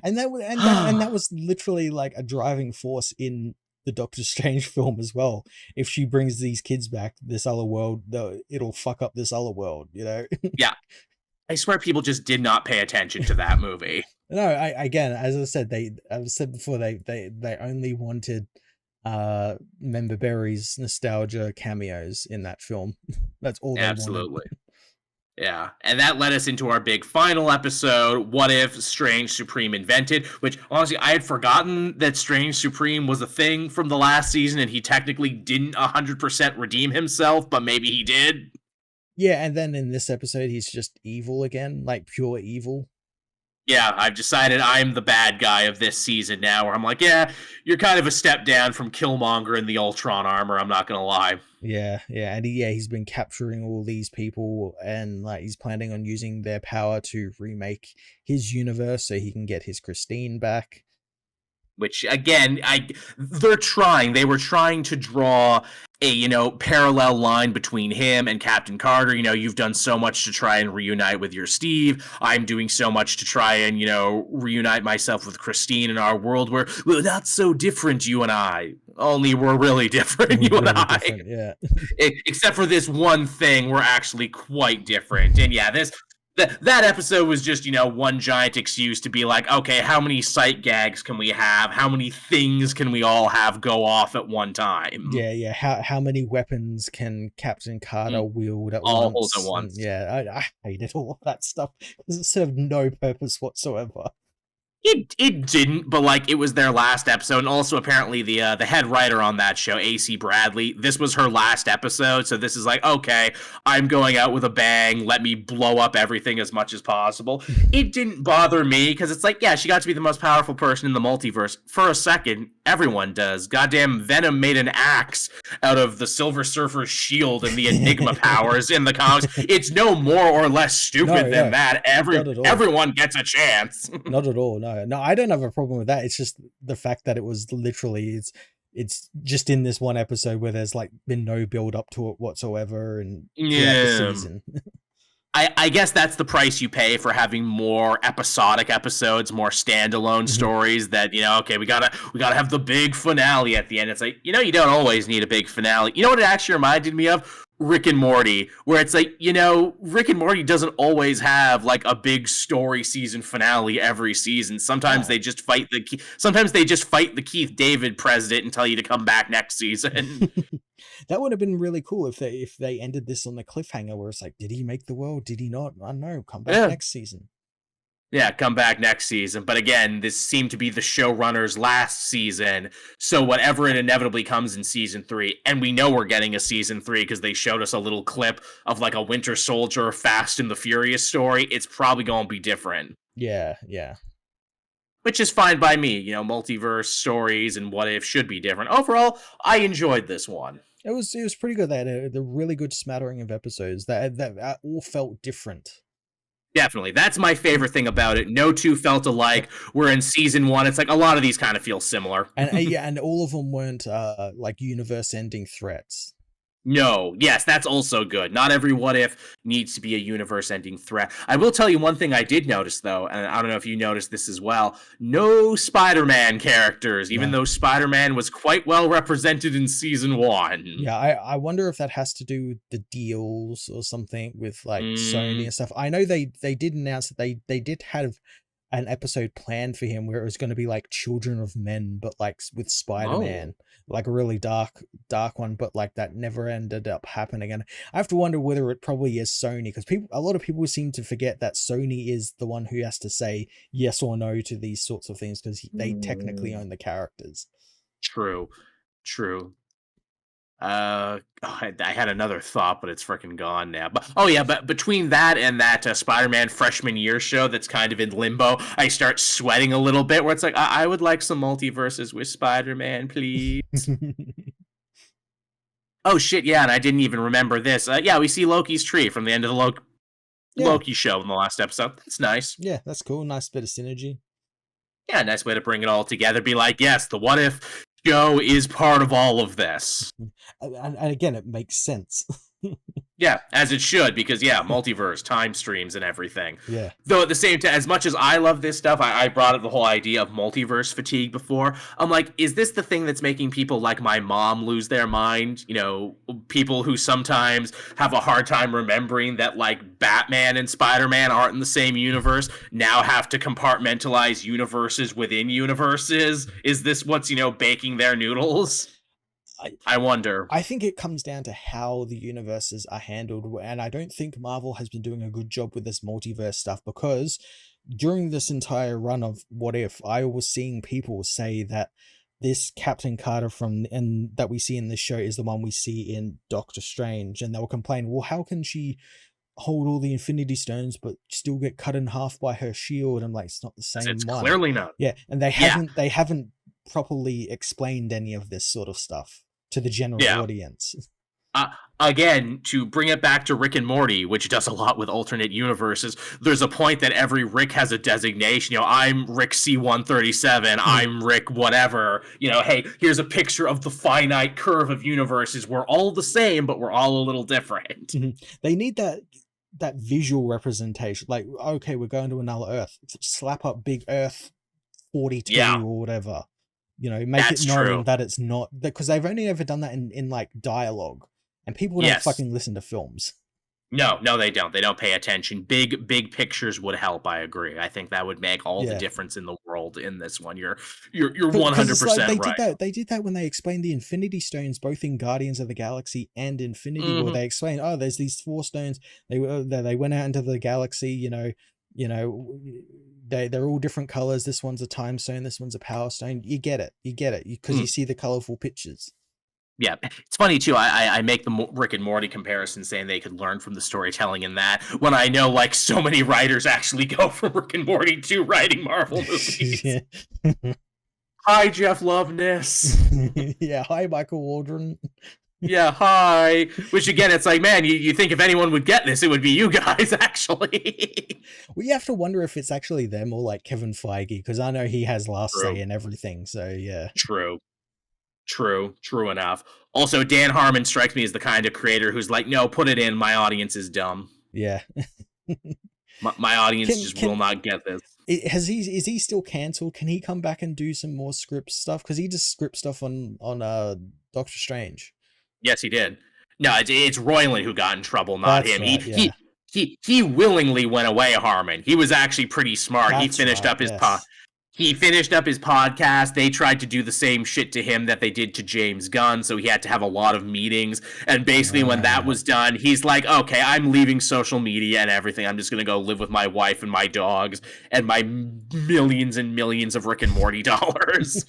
and that was literally like a driving force in the Doctor Strange film as well. If she brings these kids back, this other world, it'll fuck up this other world, Yeah. I swear people just did not pay attention to that movie. No, again, as I said, I've said before, they only wanted Member Berry's nostalgia cameos in that film. That's all they wanted. Absolutely. Yeah, and that led us into our big final episode, What If Strange Supreme Invented, which, honestly, I had forgotten that Strange Supreme was a thing from the last season, and he technically didn't 100% redeem himself, but maybe he did. Yeah, and then in this episode, he's just evil again, like pure evil. Yeah, I've decided I'm the bad guy of this season now, where I'm like, yeah, you're kind of a step down from Killmonger in the Ultron armor, I'm not gonna lie. Yeah, and he's been capturing all these people, and like he's planning on using their power to remake his universe so he can get his Christine back. Which, again, they were trying to draw a, parallel line between him and Captain Carter. You've done so much to try and reunite with your Steve. I'm doing so much to try and, reunite myself with Christine in our world where we're not so different, you and I. Only we're really different, you and I. Yeah. Except for this one thing, we're actually quite different. And yeah, that episode was just, one giant excuse to be like, okay, how many sight gags can we have? How many things can we all have go off at one time? Yeah. How many weapons can Captain Carter wield at all once? All at once. And I hated all of that stuff because it served no purpose whatsoever. It didn't, but like it was their last episode, and also apparently the head writer on that show, AC Bradley, this was her last episode, so this is like, okay, I'm going out with a bang. Let me blow up everything as much as possible. It didn't bother me because it's like, yeah, she got to be the most powerful person in the multiverse for a second. Everyone does. Goddamn, Venom made an axe out of the Silver Surfer's shield and the Enigma powers in the comics. It's no more or less stupid than that. Everyone gets a chance. Not at all. No, I don't have a problem with that. It's just the fact that it was literally it's just in this one episode where there's like been no build up to it whatsoever, and throughout the season. I guess that's the price you pay for having more episodic episodes, more standalone stories. That, you know, okay, we gotta have the big finale at the end. It's like, you know, you don't always need a big finale. You know what it actually reminded me of? Rick and Morty, where it's like, you know, Rick and Morty doesn't always have like a big story season finale every season. Sometimes they just fight the Keith David president and tell you to come back next season. That would have been really cool if they ended this on the cliffhanger where it's like, did he make the world? Did he not? I don't know. Come back next season. Yeah, come back next season. But again, this seemed to be the showrunner's last season. So whatever it inevitably comes in season 3, and we know we're getting a season 3 because they showed us a little clip of like a Winter Soldier Fast and the Furious story, it's probably going to be different. Yeah. Which is fine by me. You know, multiverse stories and what if should be different. Overall, I enjoyed this one. It was pretty good. They had a really good smattering of episodes that all felt different. Definitely. That's my favorite thing about it. No two felt alike. We're in season 1. It's like a lot of these kind of feel similar. And all of them weren't like universe-ending threats. No. Yes, that's also good. Not every what if needs to be a universe-ending threat. I will tell you one thing I did notice, though, and I don't know if you noticed this as well. No Spider-Man characters, even though Spider-Man was quite well represented in season 1. Yeah, I wonder if that has to do with the deals or something with like Sony and stuff. I know they did announce that they did have an episode planned for him where it was going to be like Children of Men, but like with Spider-Man, like a really dark one, but like that never ended up happening. And I have to wonder whether it probably is Sony, because a lot of people seem to forget that Sony is the one who has to say yes or no to these sorts of things, because they technically own the characters. True. I had another thought, but it's freaking gone now. But between that and that Spider-Man freshman year show that's kind of in limbo, I start sweating a little bit, where it's like, I would like some multiverses with Spider-Man, please. Oh shit, yeah, and I didn't even remember this. We see Loki's tree from the end of the Loki show in the last episode. That's nice. Yeah, that's cool. Nice bit of synergy. Yeah, nice way to bring it all together. Be like, yes, the what if show is part of all of this. And again, it makes sense. Yeah, as it should, because multiverse, time streams, and everything. Yeah. Though at the same time, as much as I love this stuff, I brought up the whole idea of multiverse fatigue before. I'm like, is this the thing that's making people like my mom lose their mind? You know, people who sometimes have a hard time remembering that like Batman and Spider-Man aren't in the same universe, now have to compartmentalize universes within universes? Is this what's, baking their noodles? I wonder. I think it comes down to how the universes are handled, and I don't think Marvel has been doing a good job with this multiverse stuff, because during this entire run of What If, I was seeing people say that this Captain Carter that we see in this show is the one we see in Doctor Strange, and they were complaining, well, how can she hold all the Infinity Stones but still get cut in half by her shield? I'm like, it's not the same one. It's clearly not. Yeah, and they haven't properly explained any of this sort of stuff to the general audience. Again, to bring it back to Rick and Morty, which does a lot with alternate universes, there's a point that every Rick has a designation. I'm Rick C-137, I'm Rick whatever. Hey, here's a picture of the finite curve of universes. We're all the same, but we're all a little different. They need that visual representation. Like, okay, we're going to another Earth. Slap up big Earth 42 or whatever. Make That's it known true. That it's not, because they've only ever done that in like dialogue, and people don't fucking listen to films. No, they don't. They don't pay attention. Big pictures would help. I agree. I think that would make all the difference in the world in this one. You're 100% right. They did that when they explained the Infinity Stones, both in Guardians of the Galaxy and Infinity War. They explained, there's these 4 stones. They went out into the galaxy, You know, they're all different colors. This one's a time stone. This one's a power stone. You get it. Because you see the colorful pictures. Yeah, it's funny too. I make the Rick and Morty comparison, saying they could learn from the storytelling in that, when I know like so many writers actually go from Rick and Morty to writing Marvel movies. Hi, Jeff Loveness. Yeah, hi, Michael Waldron. Yeah, hi. Which again, it's like, man, you think if anyone would get this, it would be you guys, actually. Well, you have to wonder if it's actually them or like Kevin Feige, because I know he has last say in everything. So yeah. True enough. Also, Dan Harmon strikes me as the kind of creator who's like, no, put it in. My audience is dumb. Yeah. my audience will not get this. Is he still cancelled? Can he come back and do some more script stuff? Because he just script stuff on Doctor Strange. Yes, he did. No, it's Roiland who got in trouble, not him. Right, He willingly went away, Harmon. He was actually pretty smart. He finished up his He finished up his podcast. They tried to do the same shit to him that they did to James Gunn, so he had to have a lot of meetings. And basically, when that was done, he's like, okay, I'm leaving social media and everything. I'm just going to go live with my wife and my dogs and my millions and millions of Rick and Morty dollars.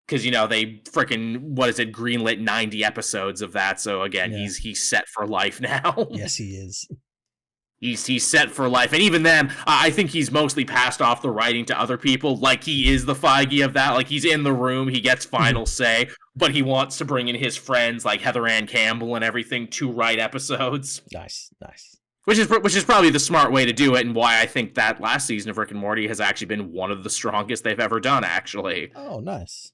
Because, you know, they freaking, greenlit 90 episodes of that. So, again, he's set for life now. Yes, he is. He's set for life. And even then, I think he's mostly passed off the writing to other people. Like, he is the Feige of that. Like, he's in the room. He gets final say. But he wants to bring in his friends, like Heather Ann Campbell and everything, to write episodes. Nice. Which is probably the smart way to do it, and why I think that last season of Rick and Morty has actually been one of the strongest they've ever done, actually. Oh, nice.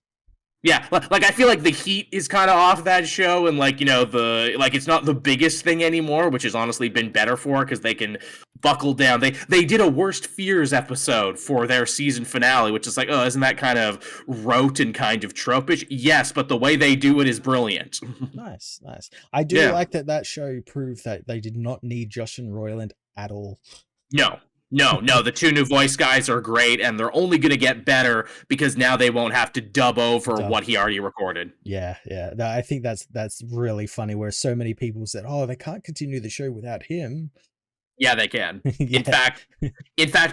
Yeah, like I feel like the heat is kind of off that show, and like, you know, it's not the biggest thing anymore, which has honestly been better for it because they can buckle down. They did a Worst Fears episode for their season finale, which is like, oh, isn't that kind of rote and kind of tropish? Yes, but the way they do it is brilliant. Nice. I do like that show proved that they did not need Justin Roiland at all. No, the two new voice guys are great, and they're only going to get better because now they won't have to dub over what he already recorded. Yeah. I think that's really funny, where so many people said, oh, they can't continue the show without him. Yeah, they can. In fact,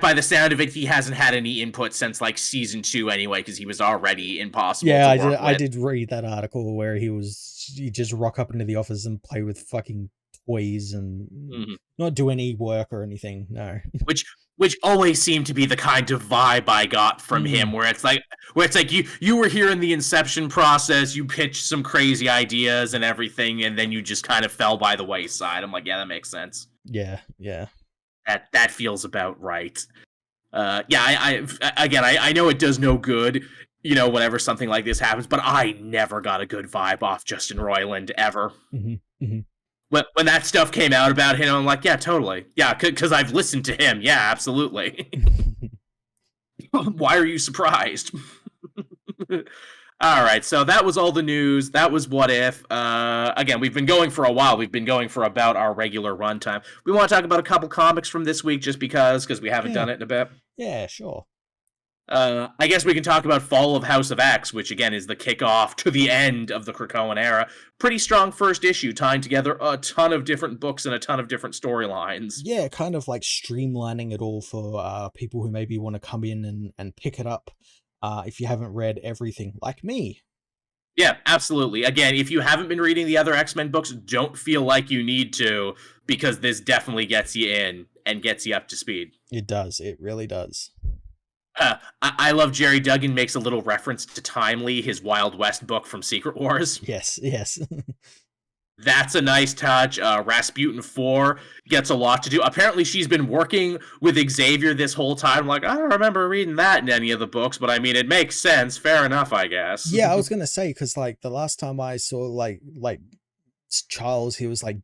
by the sound of it, he hasn't had any input since like season 2 anyway, because he was already impossible. Yeah, I did read that article where he just rock up into the office and play with fucking toys and not do any work or anything. No. Which always seemed to be the kind of vibe I got from him, where it's like you were here in the inception process, you pitched some crazy ideas and everything, and then you just kind of fell by the wayside. I'm like, yeah, that makes sense. Yeah. That feels about right. I know it does no good, you know, whenever something like this happens, but I never got a good vibe off Justin Roiland ever. When that stuff came out about him, I'm like, yeah, totally. Yeah, because I've listened to him. Yeah, absolutely. Why are you surprised? All right, so that was all the news. That was What If. Again, we've been going for a while. We've been going for about our regular runtime. We want to talk about a couple comics from this week just because we haven't done it in a bit. Yeah, sure. I guess we can talk about Fall of House of X, which again is the kickoff to the end of the Krakoan era. Pretty strong first issue, tying together a ton of different books and a ton of different storylines. Yeah, kind of like streamlining it all for people who maybe want to come in and pick it up if you haven't read everything, like me. Yeah, absolutely. Again, if you haven't been reading the other X-Men books, don't feel like you need to, because this definitely gets you in and gets you up to speed. It does. It really does. I love Jerry Duggan makes a little reference to Timely, his Wild West book from Secret Wars. Yes. That's a nice touch. Rasputin 4 gets a lot to do. Apparently, she's been working with Xavier this whole time. Like, I don't remember reading that in any of the books, but I mean, it makes sense. Fair enough, I guess. Yeah, I was gonna say, because like the last time I saw like Charles, he was like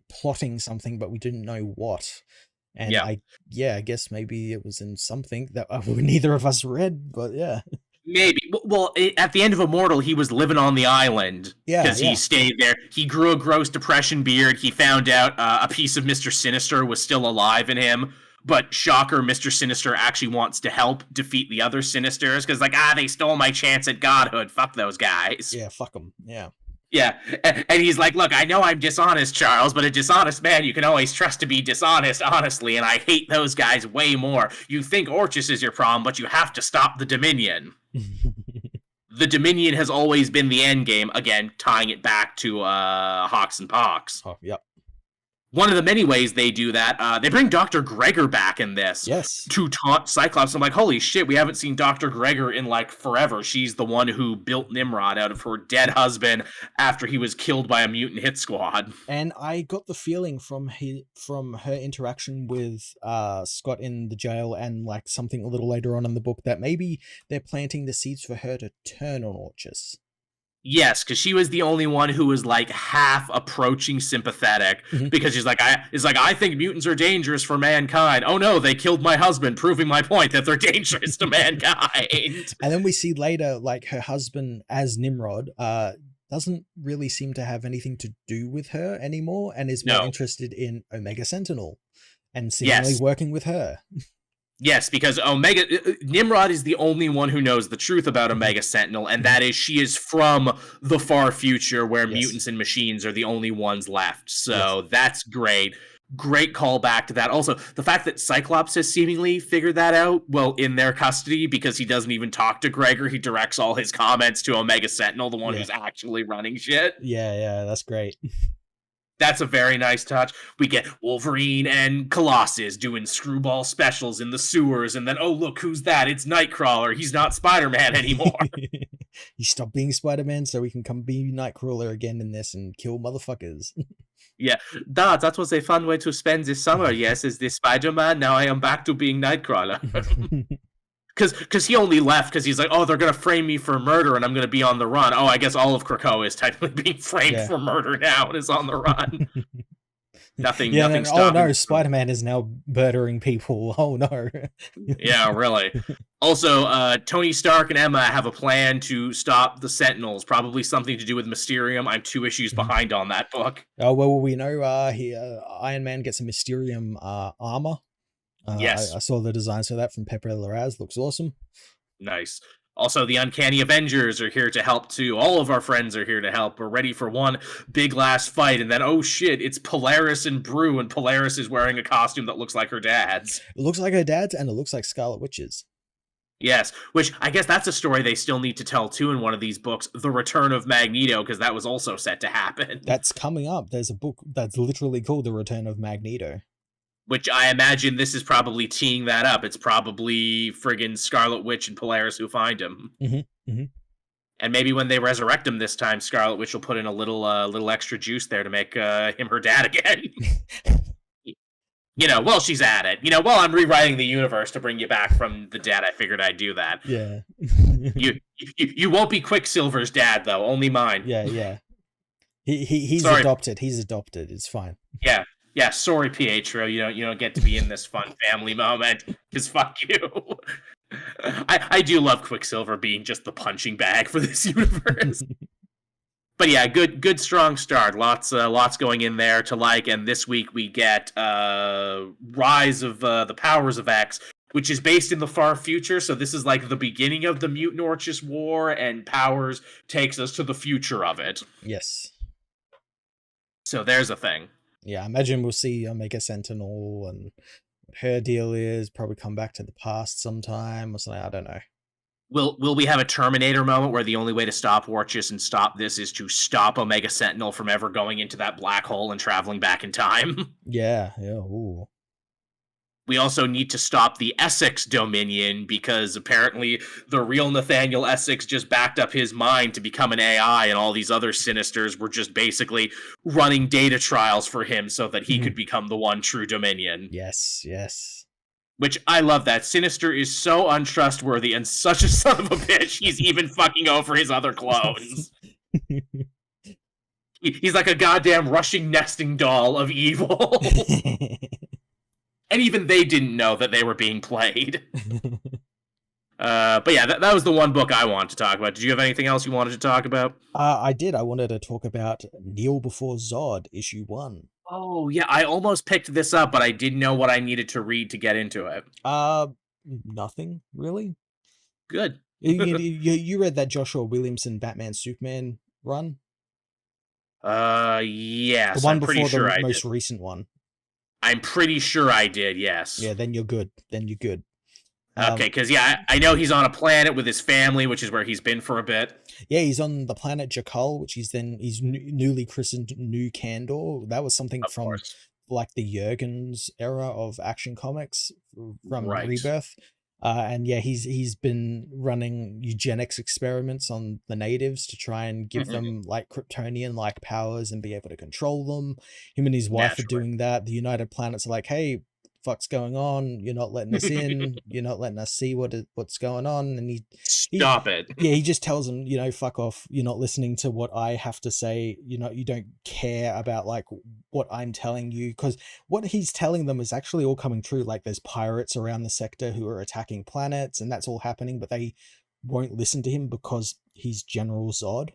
plotting something, but we didn't know what. And I guess maybe it was in something that neither of us read, but yeah. Maybe. Well, at the end of Immortal, he was living on the island because he stayed there. He grew a gross depression beard. He found out a piece of Mr. Sinister was still alive in him. But shocker, Mr. Sinister actually wants to help defeat the other Sinisters because, like, they stole my chance at godhood. Fuck those guys. Yeah, fuck them. Yeah. Yeah, and he's like, look, I know I'm dishonest, Charles, but a dishonest man you can always trust to be dishonest, honestly, and I hate those guys way more. You think Orchis is your problem, but you have to stop the Dominion. The Dominion has always been the end game, again, tying it back to Hawks and Pox. Oh, yep. One of the many ways they do that, they bring Dr. Gregor back in this. Yes. To taunt Cyclops. I'm like, holy shit, we haven't seen Dr. Gregor in, like, forever. She's the one who built Nimrod out of her dead husband after he was killed by a mutant hit squad. And I got the feeling from her interaction with Scott in the jail and, like, something a little later on in the book that maybe they're planting the seeds for her to turn on Orchis. Yes, because she was the only one who was like half approaching sympathetic because she's like, I think mutants are dangerous for mankind. Oh no, they killed my husband, proving my point that they're dangerous to mankind. And then we see later, like, her husband as Nimrod doesn't really seem to have anything to do with her anymore and is more interested in Omega Sentinel and seemingly working with her. Yes, because Nimrod is the only one who knows the truth about Omega Sentinel, and that is she is from the far future where mutants and machines are the only ones left. So that's great. Great callback to that. Also, the fact that Cyclops has seemingly figured that out, well, in their custody, because he doesn't even talk to Gregor. He directs all his comments to Omega Sentinel, the one who's actually running shit. Yeah, that's great. That's a very nice touch. We get Wolverine and Colossus doing screwball specials in the sewers, and then, oh, look, who's that? It's Nightcrawler. He's not Spider-Man anymore. He stopped being Spider-Man so we can come be Nightcrawler again in this and kill motherfuckers. Yeah, that was a fun way to spend this summer, yes, as this Spider-Man. Now I am back to being Nightcrawler. Because he only left because he's like, oh, they're going to frame me for murder and I'm going to be on the run. Oh, I guess all of Krakoa is technically being framed for murder now and is on the run. nothing then, stopping. Oh no, Spider-Man is now murdering people. Oh no. Yeah, really. Also, Tony Stark and Emma have a plan to stop the Sentinels. Probably something to do with Mysterium. I'm 2 issues behind on that book. Oh, well, we know Iron Man gets a Mysterium armor. Yes. I saw the designs for that from Pepe Larraz. Looks awesome. Nice. Also, the Uncanny Avengers are here to help too. All of our friends are here to help. We're ready for one big last fight. And then, oh shit, it's Polaris and Brew, and Polaris is wearing a costume that looks like her dad's. It looks like her dad's, and it looks like Scarlet Witch's. Yes, which I guess that's a story they still need to tell too in one of these books, The Return of Magneto, because that was also set to happen. That's coming up. There's a book that's literally called The Return of Magneto. Which I imagine this is probably teeing that up. It's probably friggin' Scarlet Witch and Polaris who find him. And maybe when they resurrect him this time, Scarlet Witch will put in a little extra juice there to make him her dad again. While she's at it. While I'm rewriting the universe to bring you back from the dead, I figured I'd do that. Yeah. you won't be Quicksilver's dad, though. Only mine. Yeah. He's adopted. He's adopted. It's fine. Yeah, sorry, Pietro. You don't get to be in this fun family moment. Because fuck you. I do love Quicksilver being just the punching bag for this universe. But yeah, good strong start. Lots going in there to like. And this week we get Rise of the Powers of X, which is based in the far future. So this is like the beginning of the Mutant Orchis War, and Powers takes us to the future of it. Yes. So there's a thing. Yeah, I imagine we'll see Omega Sentinel and what her deal is, probably come back to the past sometime or something. I don't know. Will we have a Terminator moment where the only way to stop Orchis and stop this is to stop Omega Sentinel from ever going into that black hole and traveling back in time? Yeah. Ooh. We also need to stop the Essex Dominion, because apparently the real Nathaniel Essex just backed up his mind to become an AI, and all these other Sinisters were just basically running data trials for him so that he could become the one true Dominion. Yes. Which, I love that. Sinister is so untrustworthy and such a son of a bitch, he's even fucking over his other clones. He's like a goddamn rushing nesting doll of evil. And even they didn't know that they were being played. But yeah, that was the one book I wanted to talk about. Did you have anything else you wanted to talk about? I did. I wanted to talk about Kneel Before Zod, issue 1. Oh, yeah, I almost picked this up, but I didn't know what I needed to read to get into it. Nothing, really. Good. You read that Joshua Williamson Batman Superman run? Yes, The one I'm pretty before the sure I did. most recent one. I'm pretty sure I did, yes. Yeah, then you're good. Then you're good. Okay, because I know he's on a planet with his family, which is where he's been for a bit. Yeah, he's on the planet Jakal, which he's newly christened New Candor. That was something Of from course. like the Jurgens era of Action Comics from Right. Rebirth. And yeah, he's been running eugenics experiments on the natives to try and give them like Kryptonian like powers and be able to control them. Him and his wife are Naturally. doing that. The United Planets are like, hey, fuck's going on? You're not letting us in. You're not letting us see what's going on. And Stop it. yeah, he just tells them, fuck off. You're not listening to what I have to say. You don't care about like what I'm telling you, because what he's telling them is actually all coming true. Like there's pirates around the sector who are attacking planets, and that's all happening, but they won't listen to him because he's General Zod.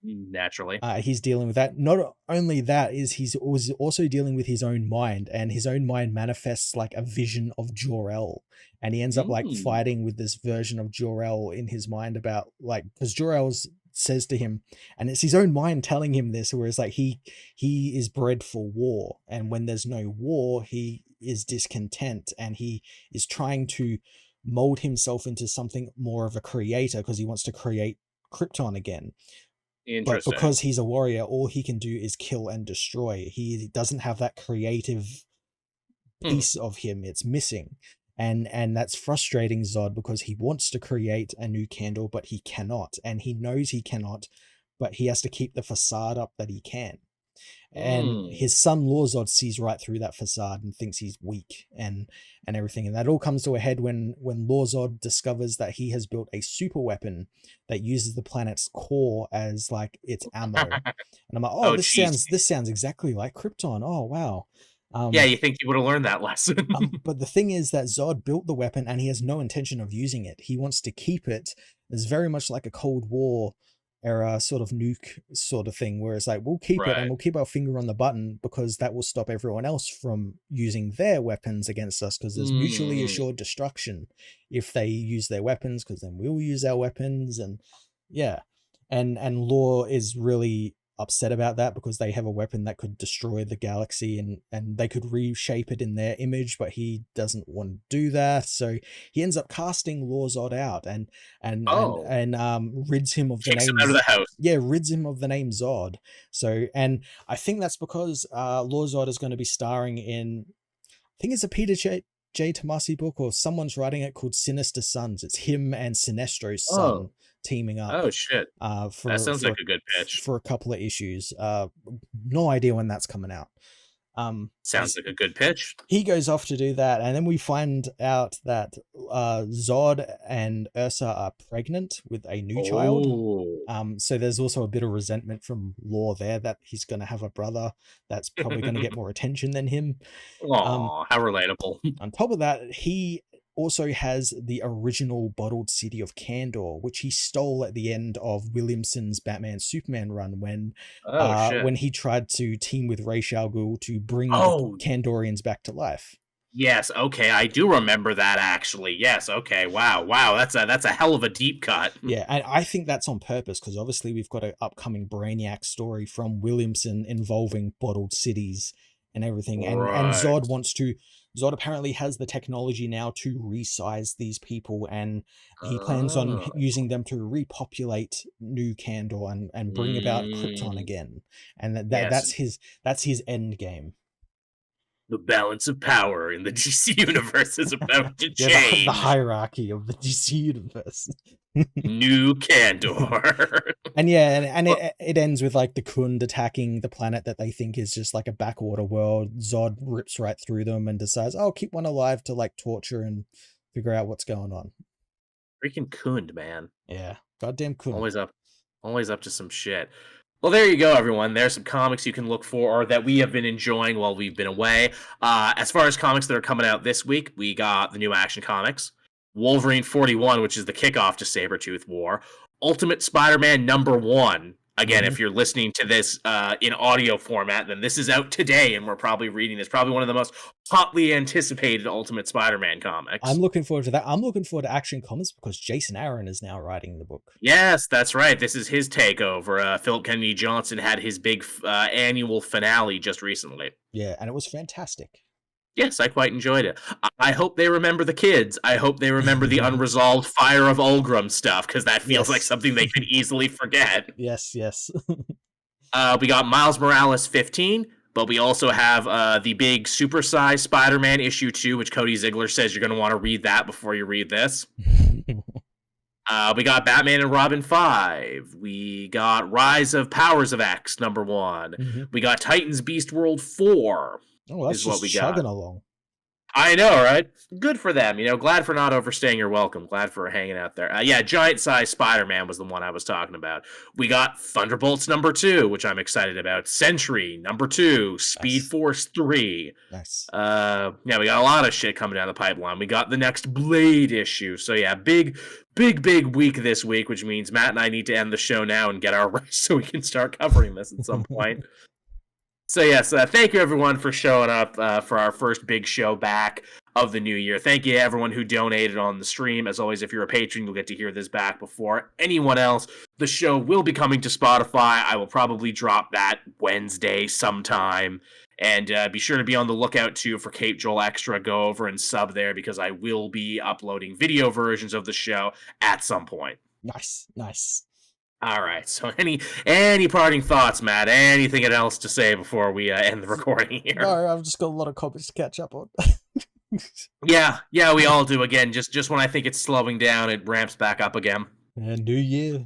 Naturally. He's dealing with that. Not only that, is he's also dealing with his own mind, and his own mind manifests like a vision of Jor-El, and he ends up like fighting with this version of Jor-El in his mind about like, because Jor-El says to him, and it's his own mind telling him this, whereas like he is bred for war, and when there's no war, he is discontent, and he is trying to mold himself into something more of a creator because he wants to create Krypton again. But because he's a warrior, all he can do is kill and destroy. He doesn't have that creative piece of him. It's missing. And that's frustrating Zod, because he wants to create a new Candor, but he cannot. And he knows he cannot, but he has to keep the facade up that he can. And his son Lor-Zod sees right through that facade and thinks he's weak and everything. And that all comes to a head when Lor-Zod discovers that he has built a super weapon that uses the planet's core as like its ammo. And I'm like, this sounds exactly like Krypton. Oh wow. Yeah, you think he would have learned that lesson. But the thing is that Zod built the weapon and he has no intention of using it. He wants to keep it. It's very much like a Cold War era sort of nuke sort of thing, where it's like, we'll keep it and we'll keep our finger on the button because that will stop everyone else from using their weapons against us, because there's mutually assured destruction if they use their weapons, because then we'll use our weapons. And yeah, and Lor is really upset about that because they have a weapon that could destroy the galaxy, and they could reshape it in their image, but he doesn't want to do that. So he ends up casting Lor-Zod out and rids him of the name. Him out of the house. Yeah, rids him of the name Zod. So, and I think that's because Lor-Zod is going to be starring in, I think it's a Peter J. Tomasi book, or someone's writing it, called Sinister Sons. It's him and Sinestro's son teaming up. Oh shit! That sounds like a good pitch for a couple of issues. No idea when that's coming out. Sounds like a good pitch. He goes off to do that, and then we find out that Zod and Ursa are pregnant with a new child. So there's also a bit of resentment from Lor there that he's going to have a brother that's probably going to get more attention than him. Aw, how relatable. On top of that, he also has the original bottled city of Kandor, which he stole at the end of Williamson's Batman Superman run when he tried to team with Ra's al Ghul to bring the Kandorians back to life. Yes, okay, I do remember that actually. Yes, okay, wow, that's a hell of a deep cut. Yeah, and I think that's on purpose, because obviously we've got an upcoming Brainiac story from Williamson involving bottled cities and everything, and Zod apparently has the technology now to resize these people, and he plans on using them to repopulate New Kandor and bring about Krypton again. And that's his end game. The balance of power in the DC universe is about to change. The hierarchy of the DC universe. New Kandor. And it ends with like the Khund attacking the planet that they think is just like a backwater world. Zod rips right through them and decides, I'll keep one alive to like torture and figure out what's going on. Freaking Khund, man. Yeah, goddamn Khund. Always up to some shit. Well, there you go, everyone. There's some comics you can look for, or that we have been enjoying while we've been away. As far as comics that are coming out this week, we got the new Action Comics, Wolverine 41, which is the kickoff to Sabretooth War, Ultimate Spider-Man #1, Again, if you're listening to this in audio format, then this is out today, and we're probably reading this. Probably one of the most hotly anticipated Ultimate Spider-Man comics. I'm looking forward to that. I'm looking forward to Action Comics because Jason Aaron is now writing the book. Yes, that's right. This is his takeover. Philip Kennedy Johnson had his big annual finale just recently. Yeah, and it was fantastic. Yes, I quite enjoyed it. I hope they remember the kids. I hope they remember the unresolved Fire of Ulgrim stuff, because that feels like something they could easily forget. Yes. We got Miles Morales 15, but we also have the big supersized Spider-Man issue 2, which Cody Ziglar says you're going to want to read that before you read this. We got Batman and Robin 5. We got Rise of Powers of X, number 1. We got Titans Beast World 4. Oh, that's just chugging along. I know, right? Good for them. Glad for not overstaying your welcome. Glad for hanging out there. Giant-sized Spider-Man was the one I was talking about. We got Thunderbolts number 2, which I'm excited about. Sentry number 2. Speed Force 3. Nice. We got a lot of shit coming down the pipeline. We got the next Blade issue. So big week this week, which means Matt and I need to end the show now and get our rest so we can start covering this at some point. So yes, thank you everyone for showing up for our first big show back of the new year. Thank you to everyone who donated on the stream. As always, if you're a patron, you'll get to hear this back before anyone else. The show will be coming to Spotify. I will probably drop that Wednesday sometime. And be sure to be on the lookout, too, for Cape Joel Extra. Go over and sub there, because I will be uploading video versions of the show at some point. Nice. All right. So any parting thoughts, Matt? Anything else to say before we end the recording here? No, I've just got a lot of comics to catch up on. Yeah, we all do. Again, just when I think it's slowing down, it ramps back up again. New year.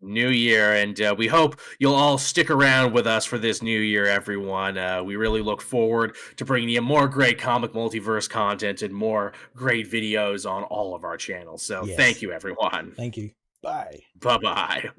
New year, and we hope you'll all stick around with us for this new year, everyone. We really look forward to bringing you more great comic multiverse content and more great videos on all of our channels. So Thank you, everyone. Thank you. Bye. Bye-bye.